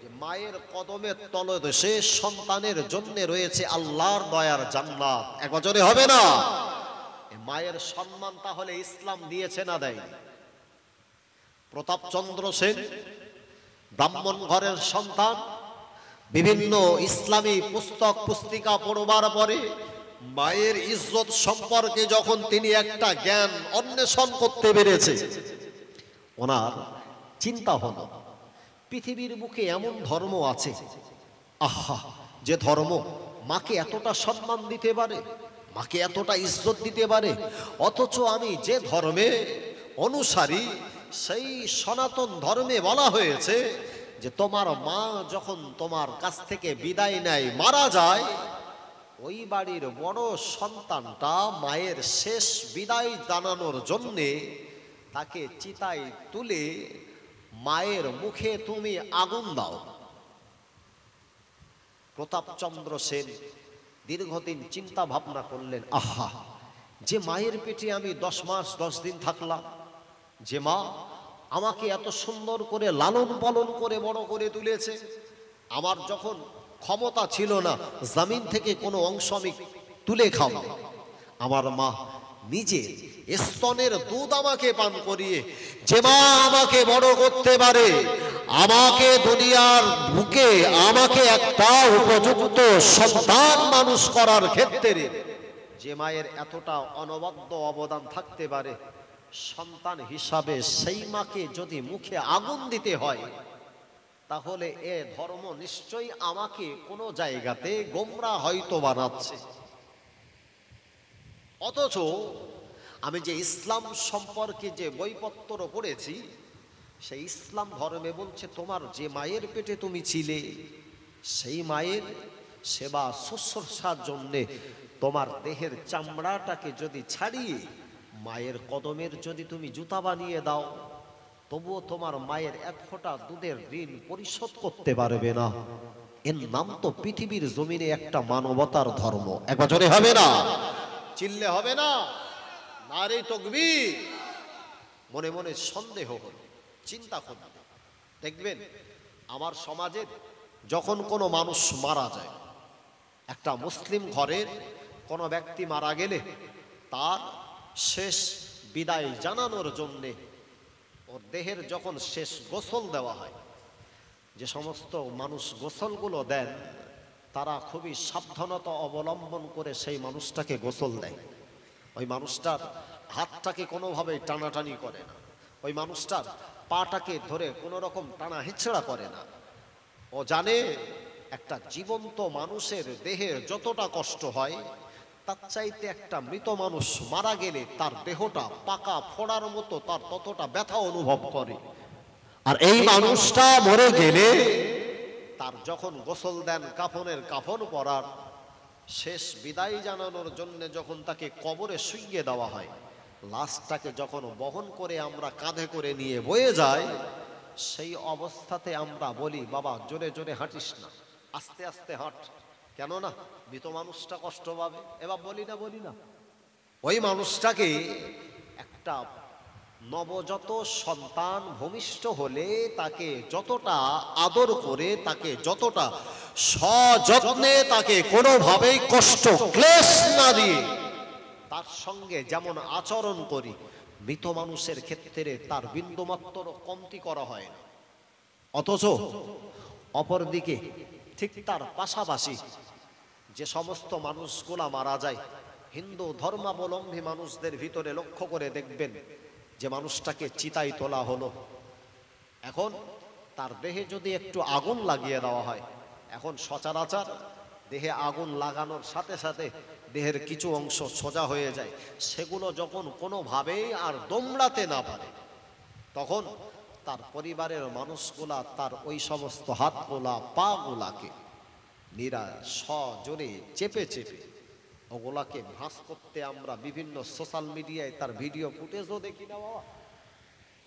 যে মায়ের কদমের তলদেশে সন্তানের জন্য রয়েছে আল্লাহর দয়ার জান্নাত। একবার জোরে হবে না? মায়ের সম্মান তাহলে ইসলাম দিয়েছে না দেয়নি? প্রতাপচন্দ্র সেন ব্রাহ্মণ ঘরের সন্তান, বিভিন্ন ইসলামী পুস্তক পুস্তিকা পড়বার পরে মায়ের ইজ্জত সম্পর্কে যখন তিনি একটা জ্ঞান অন্বেষণ করতে পেরেছে, ওনার চিন্তা হলো পৃথিবীর বুকে এমন ধর্ম আছে, আহা, যে ধর্ম মাকে এতটা সম্মান দিতে পারে, মাকে এতটা ইজ্জত দিতে পারে, অথচ আমি যে ধর্মে অনুসারী সেই সনাতন ধর্মে বলা হয়েছে যে তোমার মা যখন তোমার কাছ থেকে বিদায় নেয়, মারা যায়, ওই বাড়ির বড় সন্তানটা মায়ের শেষ বিদায় জানানোর জন্যে তাকে চিতায় তুলে মায়ের মুখে তুমি আগুন দাও। প্রতাপচন্দ্র সেন দীর্ঘদিন চিন্তা ভাবনা করলেন, আহা, যে মায়ের পেটে আমি 10 মাস 10 দিন থাকলাম, যে মা আমাকে এত সুন্দর করে লালন পালন করে বড় করে তুলেছে, আমার যখন ক্ষমতা ছিল না জমিন থেকে কোনো অংশ আমি তুলে খাবো, আমার মা নিজে স্তনের দুধ আমাকে পান করিয়ে যে মা আমাকে বড় করতে পারে, আমাকে দুনিয়ার বুকে আমাকে একটা উপযুক্ত সন্তান মানুষ করার ক্ষেত্রে যে মায়ের এতটা অনবদ্য অবদান থাকতে পারে, সন্তান হিসাবে সেই মাকে যদি মুখে আগুন দিতে হয়, তাহলে এ ধর্ম নিশ্চয়ই আমাকে কোনো জায়গাতে গোমরা হয়তো বানাচ্ছে। অথচ আমি যে ইসলাম সম্পর্কে যে বইপত্র পড়েছি, সেই ইসলাম ধর্মে বলছে তোমার যে মায়ের পেটে তুমি ছিলে, সেই মায়ের সেবা শুশ্রূষার জন্যে তোমার দেহের চামড়াটাকে যদি ছাড়িয়ে মায়ের কদমের যদি তুমি জুতা বানিয়ে দাও, তবুও তোমার মায়ের এক ফোঁটা দুধের ঋণ পরিশোধ করতে পারবে না। এর নাম তো পৃথিবীর জমিনে একটা মানবতার ধর্ম। এক বছরে হবে না, চিল্লে হবে না, নারে তাকবীর। মনে মনে সন্দেহ হল, চিন্তা করবে, দেখবেন আমার সমাজের যখন কোনো মানুষ মারা যায়, একটা মুসলিম ঘরের কোনো ব্যক্তি মারা গেলে তার শেষ বিদায় জানানোর জন্যে ওর দেহের যখন শেষ গোসল দেওয়া হয়, যে সমস্ত মানুষ গোসলগুলো দেন তারা খুবই সাবধানতা অবলম্বন করে সেই মানুষটাকে গোসল দেয়। ওই মানুষটার হাতটাকে কোনোভাবে টানাটানি করে না, ওই মানুষটার পাটাকে ধরে কোনো রকম টানা হেঁচড়া করে না। ও জানে একটা জীবন্ত মানুষের দেহের যতটা কষ্ট হয়, তার চাইতে একটা মৃত মানুষ মারা গেলে তার দেহটা পাকা ফোড়ার মতো তার ততটা ব্যথা অনুভব করে। আর এই মানুষটা মরে গেলে তার যখন গোসল দেন, কাফনের কাফন পরার শেষ বিদায় জানানোর জন্য যখন তাকে কবরে শুইয়ে দেওয়া হয়, লাশটাকে যখন বহন করে আমরা কাঁধে করে নিয়ে বয়ে যাই, সেই অবস্থাতে আমরা বলি, বাবা জোরে জোরে হাঁটিস না, আস্তে আস্তে হাঁট, কেননা মৃত মানুষটা কষ্ট পাবে। এবার বলি না, ওই মানুষটাকে একটা নবজাত সন্তান ভূমিষ্ঠ হলে তাকে যতটা আদর করে, তাকে যতটা সযত্নে, তাকে কোনোভাবেই কষ্ট ক্লেশ না দিয়ে তার সঙ্গে যেমন আচরণ করি, মৃত মানুষের ক্ষেত্রে তার বিন্দুমাত্র কমতি করা হয় না। অথচ অপরদিকে ঠিক তার পাশাপাশি যে সমস্ত মানুষগুলা মারা যায়, হিন্দু ধর্মাবলম্বী মানুষদের ভিতরে লক্ষ্য করে দেখবেন, যে মানুষটাকে চিতায় তোলা হলো, এখন তার দেহে যদি একটু আগুন লাগিয়ে দেওয়া হয়, এখন সচরাচর দেহে আগুন লাগানোর সাথে সাথে দেহের কিছু অংশ সোজা হয়ে যায়, সেগুলো যখন কোনোভাবেই আর দমড়াতে না পারে, তখন তার পরিবারের মানুষগুলা তার ওই সমস্ত হাতগুলা পাগুলাকে নিরা সজোরে চেপে চেপে ওগুলাকে ভাঁজ করতে আমরা বিভিন্ন সোশ্যাল মিডিয়ায় তার ভিডিও ফুটেজও দেখি না বাবা।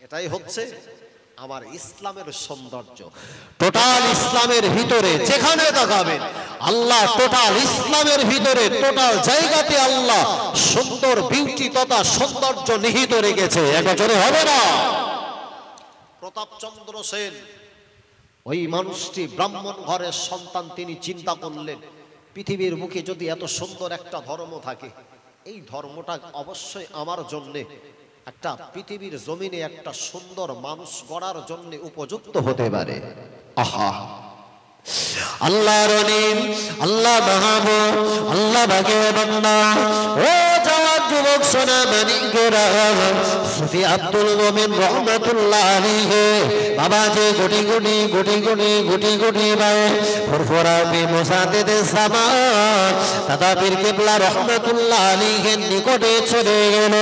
এটাই হচ্ছে আমার ইসলামের সৌন্দর্য। টোটাল ইসলামের ভিতরে যেখানে তাকাবেন, আল্লাহ টোটাল ইসলামের ভিতরে টোটাল জায়গাতে আল্লাহ সুন্দর বিউটি তথা সৌন্দর্য নিহিত রেখেছে। একজনে হবে না। প্রতাপচন্দ্র সেন ওই মানুষটি ব্রাহ্মণ ঘরের সন্তান, তিনি চিন্তা করলেন পৃথিবীর মুখে যদি এত সুন্দর একটা ধর্ম থাকে, এই ধর্মটা অবশ্যই আমার জন্যে একটা পৃথিবীর জমিনে একটা সুন্দর মানুষ গড়ার জন্য উপযুক্ত হতে পারে। আহা, আল্লাহর ওলি, আল্লাহ মাহবুব, আল্লাহ ভাগ্যবান্দা, ও জওয়ান যুবক সোনা মানিকেরা, সুফি আব্দুল মোমিন রহমাতুল্লাহ আলাইহি বাবা যে গুটি গুটি গুটি গুটি গুটি গুটি ভাই ফুরফুরা বি মুসাদ্দিদে জামান দাদা পীর কিবলা রহমাতুল্লাহ আলাইহির নিকটে চলে গেল।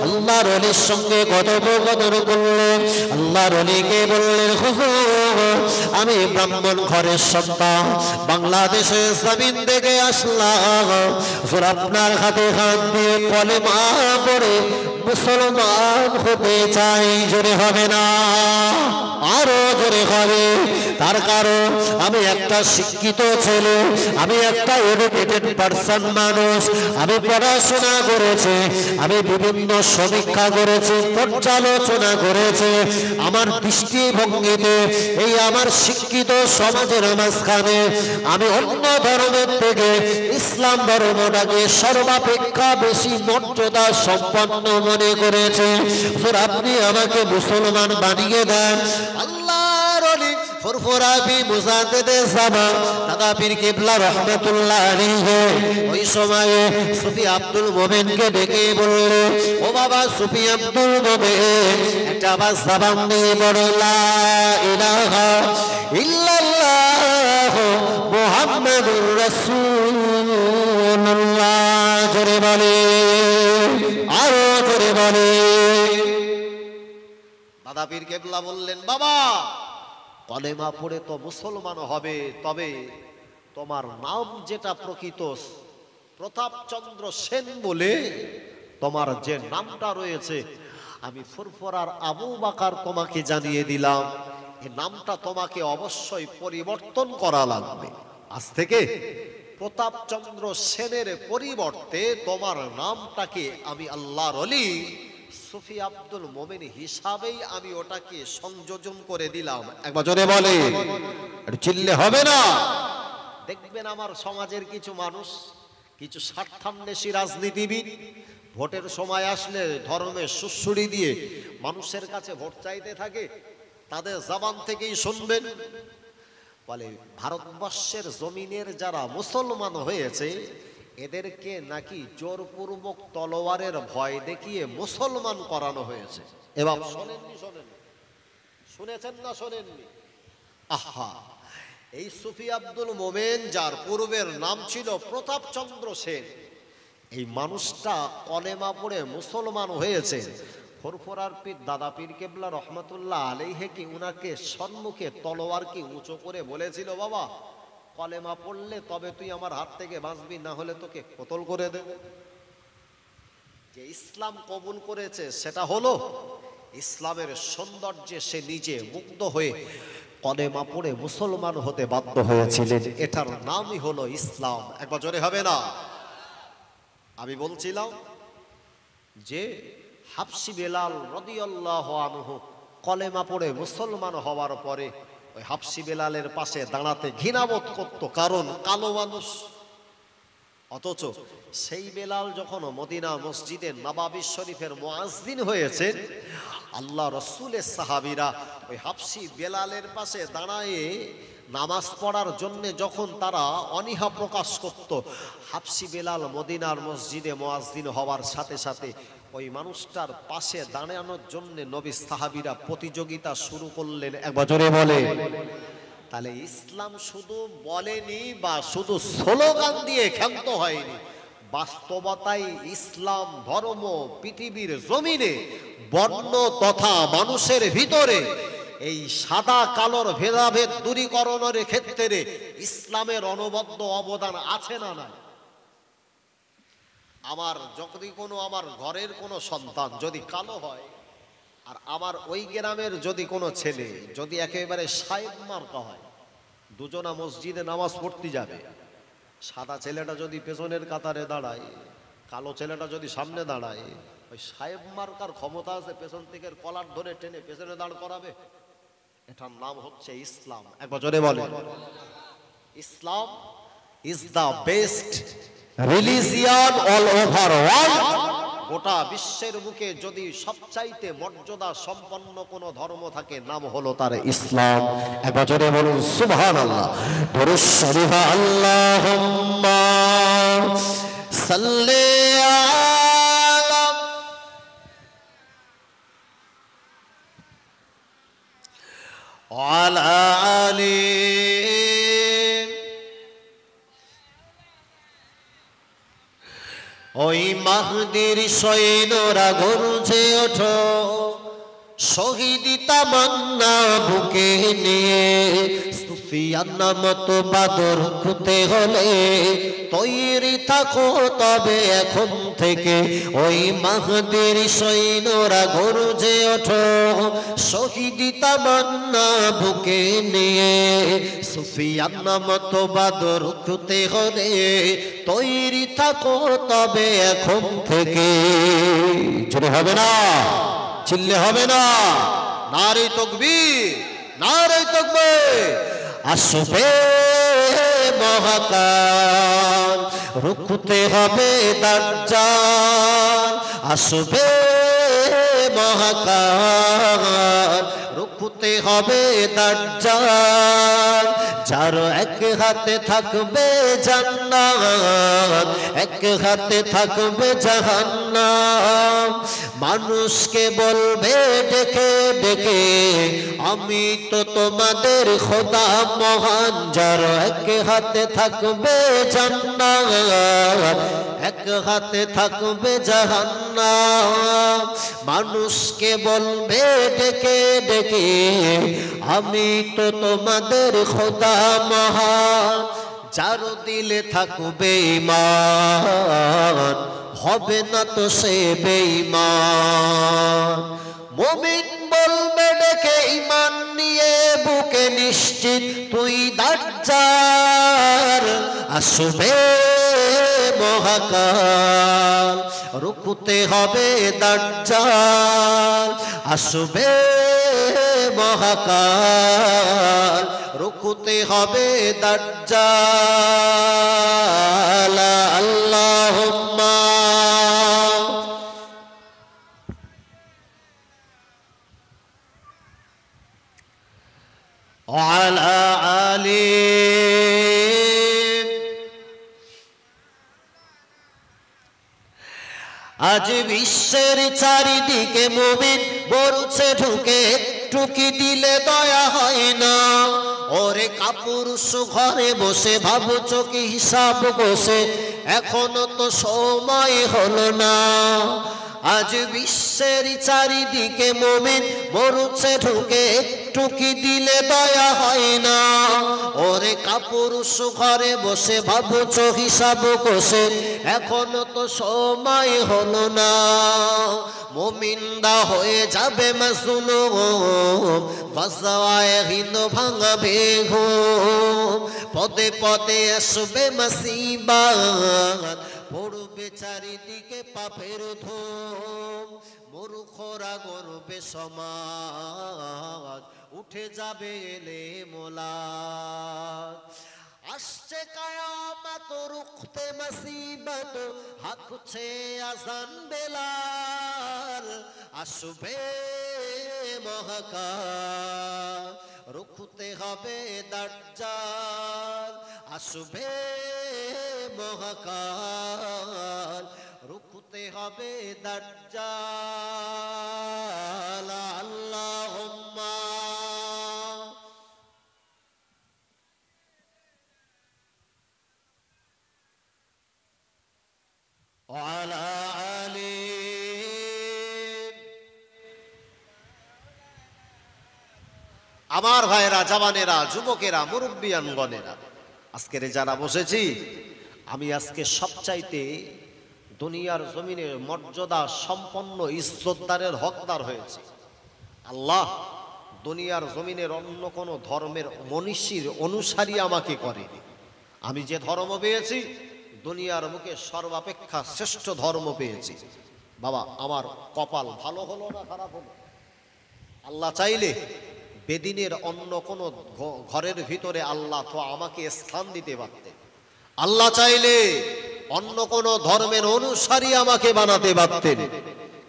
আল্লাহর ওলির সঙ্গে কথোপকথন করলেন। আল্লাহর ওলিকে বললেন, হুজুর আমি ব্রাহ্মণ ঘরের সন্তান, বাংলাদেশের জমিন থেকে আসলাম, হুজুর আপনার হাতে হাত দিয়ে কলেমা পড়ে মুসলমান হতে চাই। জোরে হবে না? আরো জোরে হবে। তার কারণ আমি একটা শিক্ষিত ছেলে, আমি একটা এডুকেটেড পারসন মানুষ, আমি পড়াশোনা করেছি, আমি বিভিন্ন সমীক্ষা করেছি, পর্যালোচনা করেছি। আমার দৃষ্টিভঙ্গিতে এই আমার শিক্ষিত সমাজের মাঝখানে আমি অন্য ধর্মের থেকে ইসলাম ধর্মটাকে সর্বাপেক্ষা বেশি মর্যাদা সম্পন্ন মনে করেছে। আপনি আমাকে মুসলমান বানিয়ে দেন। আল্লাহর ওলি ফুরফুরা বি মুসাদ্দিদে জামান দাদা পীর কিবলা রহমাতুল্লাহ আলাইহি ওই সময়ে সুফি আব্দুল মোমিনকে ডেকে বলল, ও বাবা সুফি আব্দুল মোমিন, একটা আবার জবান দিয়ে বলো লা ইলাহা ইল্লাল্লাহ মুহাম্মাদুর রাসূলুল্লাহ। জোরে বলে, আরো জোরে বলে। দাদা পীর কেবলা বললেন, বাবা কলেমা পড়ে তো মুসলমান হবে, তবে তোমার নাম যেটা প্রকৃত প্রতাপচন্দ্র সেন বলে তোমার যে নামটা রয়েছে, আমি ফুরফুরার আবু বাকার তোমাকে জানিয়ে দিলাম, এই নামটা তোমাকে অবশ্যই পরিবর্তন করা লাগবে। আজ থেকে প্রতাপচন্দ্র সেনের পরিবর্তে তোমার নামটাকে আমি আল্লাহর ওলি সুফি আব্দুল মোমিন হিসাবেই আমি ওটাকে সংযোজন করে দিলাম। একবার জোরে বলে, একটু চিল্লে হবে না? দেখবেন আমার সমাজের কিছু মানুষ, কিছু স্বার্থান্বেষী রাজনীতিবিদ ভোটের সময় আসলে ধর্মের সুড়সুড়ি দিয়ে মানুষের কাছে ভোট চাইতে থাকে। তাদের জবান থেকেই শুনবেন, বলে ভারতবর্ষের জমিনের যারা মুসলমান হয়েছে এদেরকে নাকি জোরপূর্বক তলোয়ারের ভয় দেখিয়ে মুসলমান করানো হয়েছে। এবার শোনেননি? শুনেছেন না শোনেননি? আহা, এই সুফি আব্দুল মোমেন যার পূর্বের নাম ছিল প্রতাপচন্দ্র সেন, এই মানুষটা কলেমা পড়ে মুসলমান হয়েছে। ফুরফুরার পীর দাদা পীর কেবলা রহমাতুল্লাহ আলাইহি কি উনাকে সম্মুখে তলোয়ার কি উঁচু করে বলেছিল, বাবা কলেমা পড়লে তবে তুই আমার হাত থেকে বাঁচবি, না হলে তোকে কতল করে দেব। যে ইসলাম কবুল করেছে সেটা হলো ইসলামের সৌন্দর্যে সে নিজে মুগ্ধ হয়ে কলেমা পড়ে মুসলমান হতে বাধ্য হয়েছিলেন। এটার নামই হলো ইসলাম। একবার জোরে হবে না? আমি বলছিলাম যে হাফসি বেলাল রাদিয়াল্লাহু আনহু কলেমা পড়ে মুসলমান হওয়ার পরে ওই হাফসি বেলালের পাশে দাঁড়াতে ঘৃণাবোধ করত, কারণ কালো মানুষ। অথচ সেই বেলাল যখন মদিনা মসজিদে নবাবী শরীফের মুয়াজ্জিন হয়েছেন, আল্লাহ রসুলের সাহাবীরা ওই হাফসি বেলালের পাশে দাঁড়ায় নামাজ পড়ার জন্য যখন তারা অনীহা প্রকাশ করত, হাফসি বেলাল মদিনার মসজিদে মুয়াজ্জিন হওয়ার সাথে সাথে ওই মানুষটার পাশে দাঁড়ানোর জন্য নবী সাহাবীরা প্রতিযোগিতা শুরু করলেন। একবার জোরে বলে। তাহলে ইসলাম শুধু বলেনি বা শুধু স্লোগান দিয়ে ক্ষান্ত হয়নি, বাস্তবতায় ইসলাম ধর্ম পৃথিবীর জমিনে বর্ণ তথা মানুষের ভিতরে এই সাদা কালোর ভেদাভেদ দূরীকরণের ক্ষেত্রে ইসলামের অনবদ্য অবদান আছে না নাই? আমার যদি কোনো আমার ঘরের কোনো সন্তান যদি কালো হয়, আর আমার ওই গ্রামের যদি কোনো ছেলে যদি একেবারে সাহেব মার্কা হয়, দুজনা মসজিদে নামাজ পড়তে যাবে, সাদা ছেলেটা যদি পেছনের কাতারে দাঁড়ায়, কালো ছেলেটা যদি সামনে দাঁড়ায়, ওই সাহেব মার্কার ক্ষমতা আছে পেছন থেকে কলার ধরে টেনে পেছনে দাঁড় করাবে। এটার নাম হচ্ছে ইসলাম। একবার জোরে বলে। Islam is the best religion all over world, গোটা বিশ্বের বুকে যদি সবচাইতে মর্যাদা সম্পন্ন কোন ধর্ম থাকে, নাম হলো তার ইসলাম। একবার জোরে বলুন সুবহানাল্লাহ। দরুদ শরীফ আল্লাহুম্মা সাল্লি আলা ওয়ালা আলি ওই মাহদির সৈন্যরা গর্জে ওঠো, শহীদ তামান্না বুকে নিয়ে, সুফিয়ান নামত বাদর খুঁতে হলে তৈরি থাকো তবে এখন থেকে। ওই মাহদির সৈন্যরা গর্জে ওঠো, শহীদ তামান্না বুকে নিয়ে, সুফিয়ান নামত বাদর খুঁতে হলে তৈরি থাকো তবে এখন থেকে। জোরে হবে না, চিল্লে হবে না, নারে তাকবীর, নারে তাকবীর। আসবে মহাকাল, রুখতে হবে দাজ্জাল। আসবে মহাকাল, রুখতে হবে দাজ্জাল। যার এক হাতে থাকবে জান্নাত, এক হাতে থাকবে জাহান্নাম। মানুষকে বলবে ডেকে ডেকে, আমি তো তোমাদের খোদা মহান। যার এক হাতে থাকবে জান্নাত, এক হাতে থাকবে জাহান্নাম। মানুষকে বলবে ডেকে ডেকে, আমি তো তোমাদের খোদা মহান। যার দিলে থাকবে ঈমান, হবে না তো সে বেঈমান। মুমিন বলবে ডেকে ঈমান নিয়ে বুকে নিশ্চিত, তুই দাজ্জাল। আসবে মহাকাল, রুখতে হবে দাজ্জাল। আসবে মহাকাল, রুখতে হবে দাজ্জাল। আল্লাহুম্মা ওয়ালা আলি। আজ বিশ্বের চারিদিকে মুমিন বলছে ঢুকে, একটু কি দিলে দয়া হয় না? ওরে কাপুরুষ ঘরে বসে ভাবছো কি হিসাব বসে, এখনো তো সময় হলো না। আজ বিশ্বের চারিদিকে মুমিন মরুছে ঢুকে, একটু কি দিলে দয়া হয় না? ওরে কাপুরুষ ঘরে বসে ভাবছো হিসাব কষে, এখনো তো সময় হলো না। মুমিনরা হয়ে যাবে মাসুলুম, গজওয়ায়ে হিন্দ ভাঙাবে ঘুম। পদে পদে আসবে মুসিবত, পড়বে চারিদিকে পাপের ধুম। মূর্খরা গর্বে সমাজ, উঠে যাবে এলে মোলাদ। আসছে কিয়ামত, রুখতে মুসিবত, হাঁকছে আযান বেলাল। আসবে মহাকাল, রুখতে হবে দাজ্জাল। আসবে মহাকাল, রুখতে হবে দাজ্জাল। আল্লাহুম্মা ওয়ালা আলি। আমার ভাইয়েরা, জওয়ানেরা, যুবকেরা, মুরব্বিয়ানগণেরা, আজকের যারা বসেছি, আমি আজকে সবচাইতে দুনিয়ার জমিনে মর্যাদা সম্পন্ন ইজ্জতদারের হকদার হয়েছে। আল্লাহ দুনিয়ার জমিনের অন্য কোনো ধর্মের মনীষীর অনুসারী আমাকে করে। আমি যে ধর্ম পেয়েছি, দুনিয়ার মুখে সর্বাপেক্ষা শ্রেষ্ঠ ধর্ম পেয়েছি। বাবা, আমার কপাল ভালো হলো না খারাপ হলো? আল্লাহ চাইলে বেদিনের অন্য কোনো ঘরের ভিতরে আল্লাহ তো আমাকে স্থান দিতে পারতেন। আল্লাহ চাইলে অন্য কোন ধর্মের অনুসারী আমাকে বানাতে পারতেন,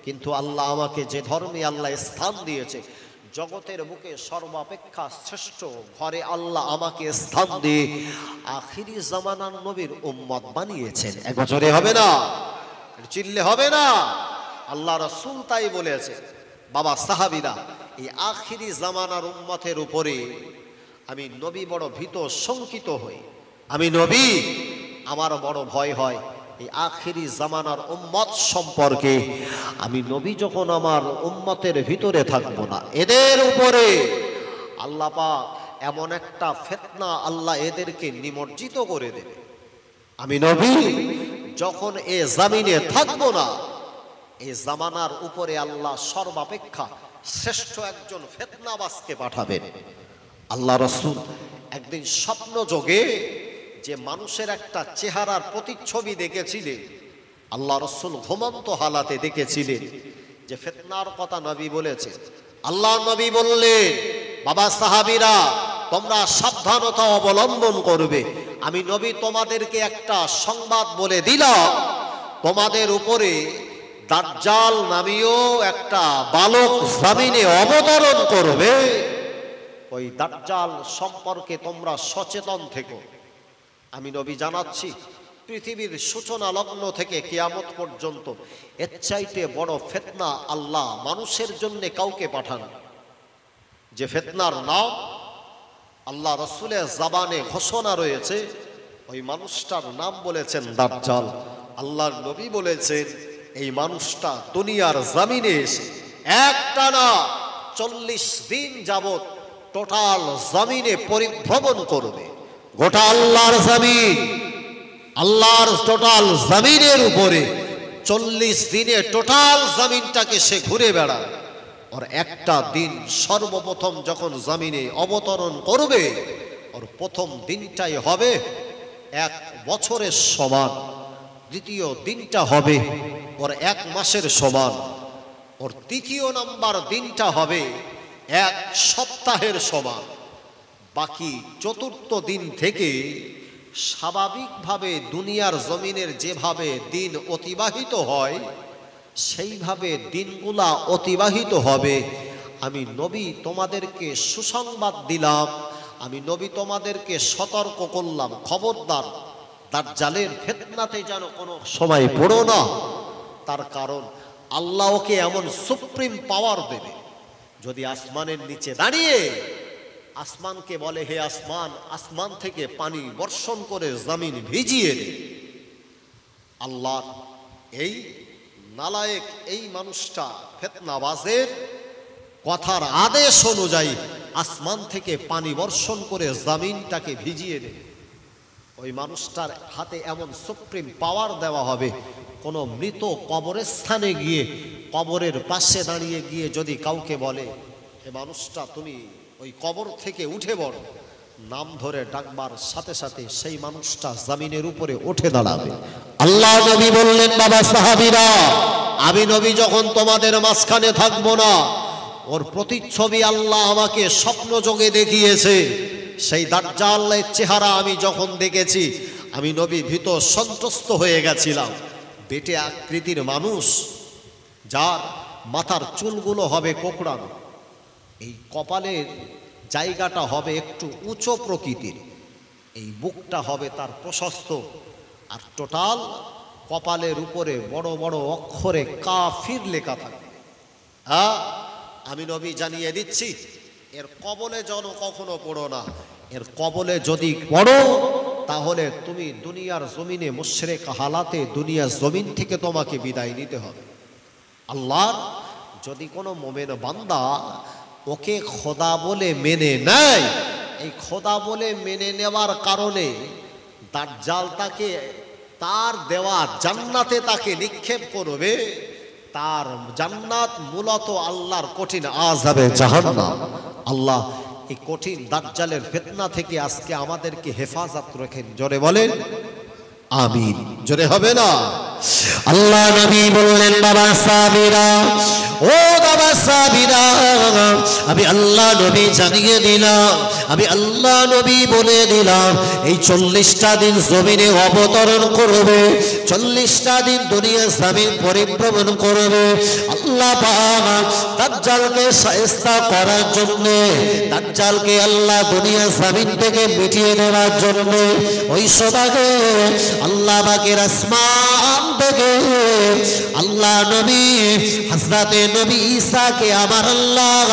কিন্তু আল্লাহ আমাকে যে ধর্মে আল্লাহ স্থান দিয়েছে, জগতের বুকে সর্বাপেক্ষা শ্রেষ্ঠ ঘরে আল্লাহ আমাকে স্থান দিয়ে আখিরি জামানার নবীর উম্মত বানিয়েছেন। এক বছরে হবে না, চিল্লে হবে না। আল্লাহ রাসূল তাই বলেছে। বাবা সাহাবীরা, এই আখিরি জামানার উম্মতের উপরে আমি নবী বড় ভীত শঙ্কিত হই। আমি নবী, আমার বড় ভয় হয় এই আখিরি জামানার উম্মত সম্পর্কে। আমি নবী যখন আমার উম্মতের ভিতরে থাকবো না, এদের উপরে আল্লাহ পাক এমন একটা ফিতনা আল্লাহ এদেরকে নিমজ্জিত করে দেবে। আমি নবী যখন এ জমিনে থাকবো না, এই জামানার উপরে আল্লাহ সর্বাপেক্ষা শ্রেষ্ঠ একজন ফিতনাবাজকে পাঠাবেন। আল্লাহ রাসূল একদিন স্বপ্ন যোগে যে মানুষের একটা চেহারার প্রতিচ্ছবি দেখেছিলেন, আল্লাহ রাসূল ঘুমন্ত হালাতে দেখেছিলেন যে ফিতনার কথা নবী বলেছেন। আল্লাহ নবী বললেন, বাবা সাহাবীরা, তোমরা সাবধানতা অবলম্বন করবে। আমি নবী তোমাদেরকে একটা সংবাদ বলে দিলাম, তোমাদের উপরে দাজ্জাল নামীয় একটা বালক জমিনে অবতরণ করবে। ওই দাজ্জাল সম্পর্কে তোমরা সচেতন থেকো। আমি নবী জানাচ্ছি, পৃথিবীর সূচনা লগ্ন থেকে কিয়ামত পর্যন্ত এর চাইতে বড় ফিতনা আল্লাহ মানুষের জন্য কাউকে পাঠান। যে ফিতনার নাম আল্লাহ রাসূলের জবানে ঘোষণা রয়েছে, ওই মানুষটার নাম বলেছেন দাজ্জাল। আল্লাহর নবী বলেছেন, এই মানুষটা দুনিয়ার জমিনে এসে একটানা 40 দিন যাবত টোটাল জমিনে পরিভ্রমণ করবে। গোটা আল্লাহর জমিন, আল্লাহর টোটাল জমিনের উপরে 40 দিনে টোটাল জমিনটাকে সে ঘুরে বেড়ায়। ওর একটা দিন সর্বপ্রথম যখন জমিনে অবতরণ করবে, ওর প্রথম দিনটাই হবে 1 বছরের সমান, দ্বিতীয় দিনটা হবে ওর 1 মাসের সমান, ওর তৃতীয় নাম্বার দিনটা হবে 1 সপ্তাহের সমান। বাকি চতুর্থ দিন থেকে স্বাভাবিকভাবে দুনিয়ার জমিনের যেভাবে দিন অতিবাহিত হয়, সেইভাবে দিনগুলা অতিবাহিত হবে। আমি নবী তোমাদেরকে সুসংবাদ দিলাম, আমি নবী তোমাদেরকে সতর্ক করলাম, খবরদার দাজ্জালের ফিতনাতে যেন কোনো সময় পড়ো না। তার কারণ আল্লাহ ওকে এমন সুপ্রিম পাওয়ার দেবে, যদি আসমানের নিচে দাঁড়িয়ে আসমানকে বলে, হে আসমান, আসমান থেকে পানি বর্ষণ করে জমিন ভিজিয়ে দে। আল্লাহ এই নালায়েক এই মানুষটা ফিতনাবাজের কথার আদেশ অনুযায়ী আসমান থেকে পানি বর্ষণ করে জমিনটাকে ভিজিয়ে দে। ওই মানুষটার হাতে এমন সুপ্রিম পাওয়ার দেওয়া হবে, কোনো মৃত কবরের স্থানে গিয়ে, কবরের পাশে দাঁড়িয়ে গিয়ে যদি কাউকে বলে, হে মানুষটা তুমি ওই কবর থেকে উঠে বড়, নাম ধরে ডাকবার সাথে সাথে সেই মানুষটা জমিনের উপরে উঠে দাঁড়াবে। আল্লাহ নবী বললেন, বাবা সাহাবীরা, আমি নবী যখন তোমাদের মাঝখানে থাকবো না, ওর প্রতিচ্ছবি আল্লাহ আমাকে স্বপ্ন যোগে দেখিয়েছে। সেই দাজ্জালের চেহারা আমি যখন দেখেছি, আমি নবী ভীত সন্ত্রস্ত হয়ে গেছিলাম। বেটে আকৃতির মানুষ, যার মাথার চুলগুলো হবে কোকড়ানো, এই কপালের জায়গাটা হবে একটু উঁচু প্রকৃতির, এই বুকটা হবে তার প্রশস্ত, আর টোটাল কপালের উপরে বড় বড় অক্ষরে কাফির লেখা থাকবে। আমি নবী জানিয়ে দিচ্ছি, এর কবলে যেন কখনো পড়ো না। এর কবলে যদি পড়ো, তাহলে তুমি দুনিয়ার জমিনে মুশরিক হালাতে দুনিয়ার জমিন থেকে তোমাকে বিদায় নিতে হবে। আল্লাহর যদি কোনো মোমেন বান্দা ওকে খোদা বলে মেনে নেয়, এই খোদা বলে মেনে নেওয়ার কারণে দাজ্জাল তাকে তার দেওয়া জান্নাতে তাকে নিক্ষেপ করবে। তার জান্নাত মূলত আল্লাহর কঠিন আযাবে জাহান্নাম। আল্লাহ এই কঠিন দাজ্জালের ফিতনা থেকে আজকে আমাদেরকে হেফাজত রাখেন। জোরে বলেন আমিন। জোরে হবে না? আল্লাহ নবী বললেন, বাবা সাহাবীরা, ও ও বাবা সাহাবীরা, আমি আল্লাহ নবী জানিয়ে দিলাম, আমি আল্লাহ নবী বলে দিলাম, এই 40টা দিন জমিনে অবতরণ করবে, 40টা দিন দুনিয়া জমিন পরিভ্রমণ করবে। আল্লাহ পাক দাজ্জালকে শায়েস্তা করার জন্য, দাজ্জালকে আল্লাহ দুনিয়া জমিন থেকে মিটিয়ে দেওয়ার জন্য ওই সবাকে আল্লাহ পাকের আসমান থেকে আল্লাহ নবী হযরতে নবী ঈসাকে আমার আল্লাহ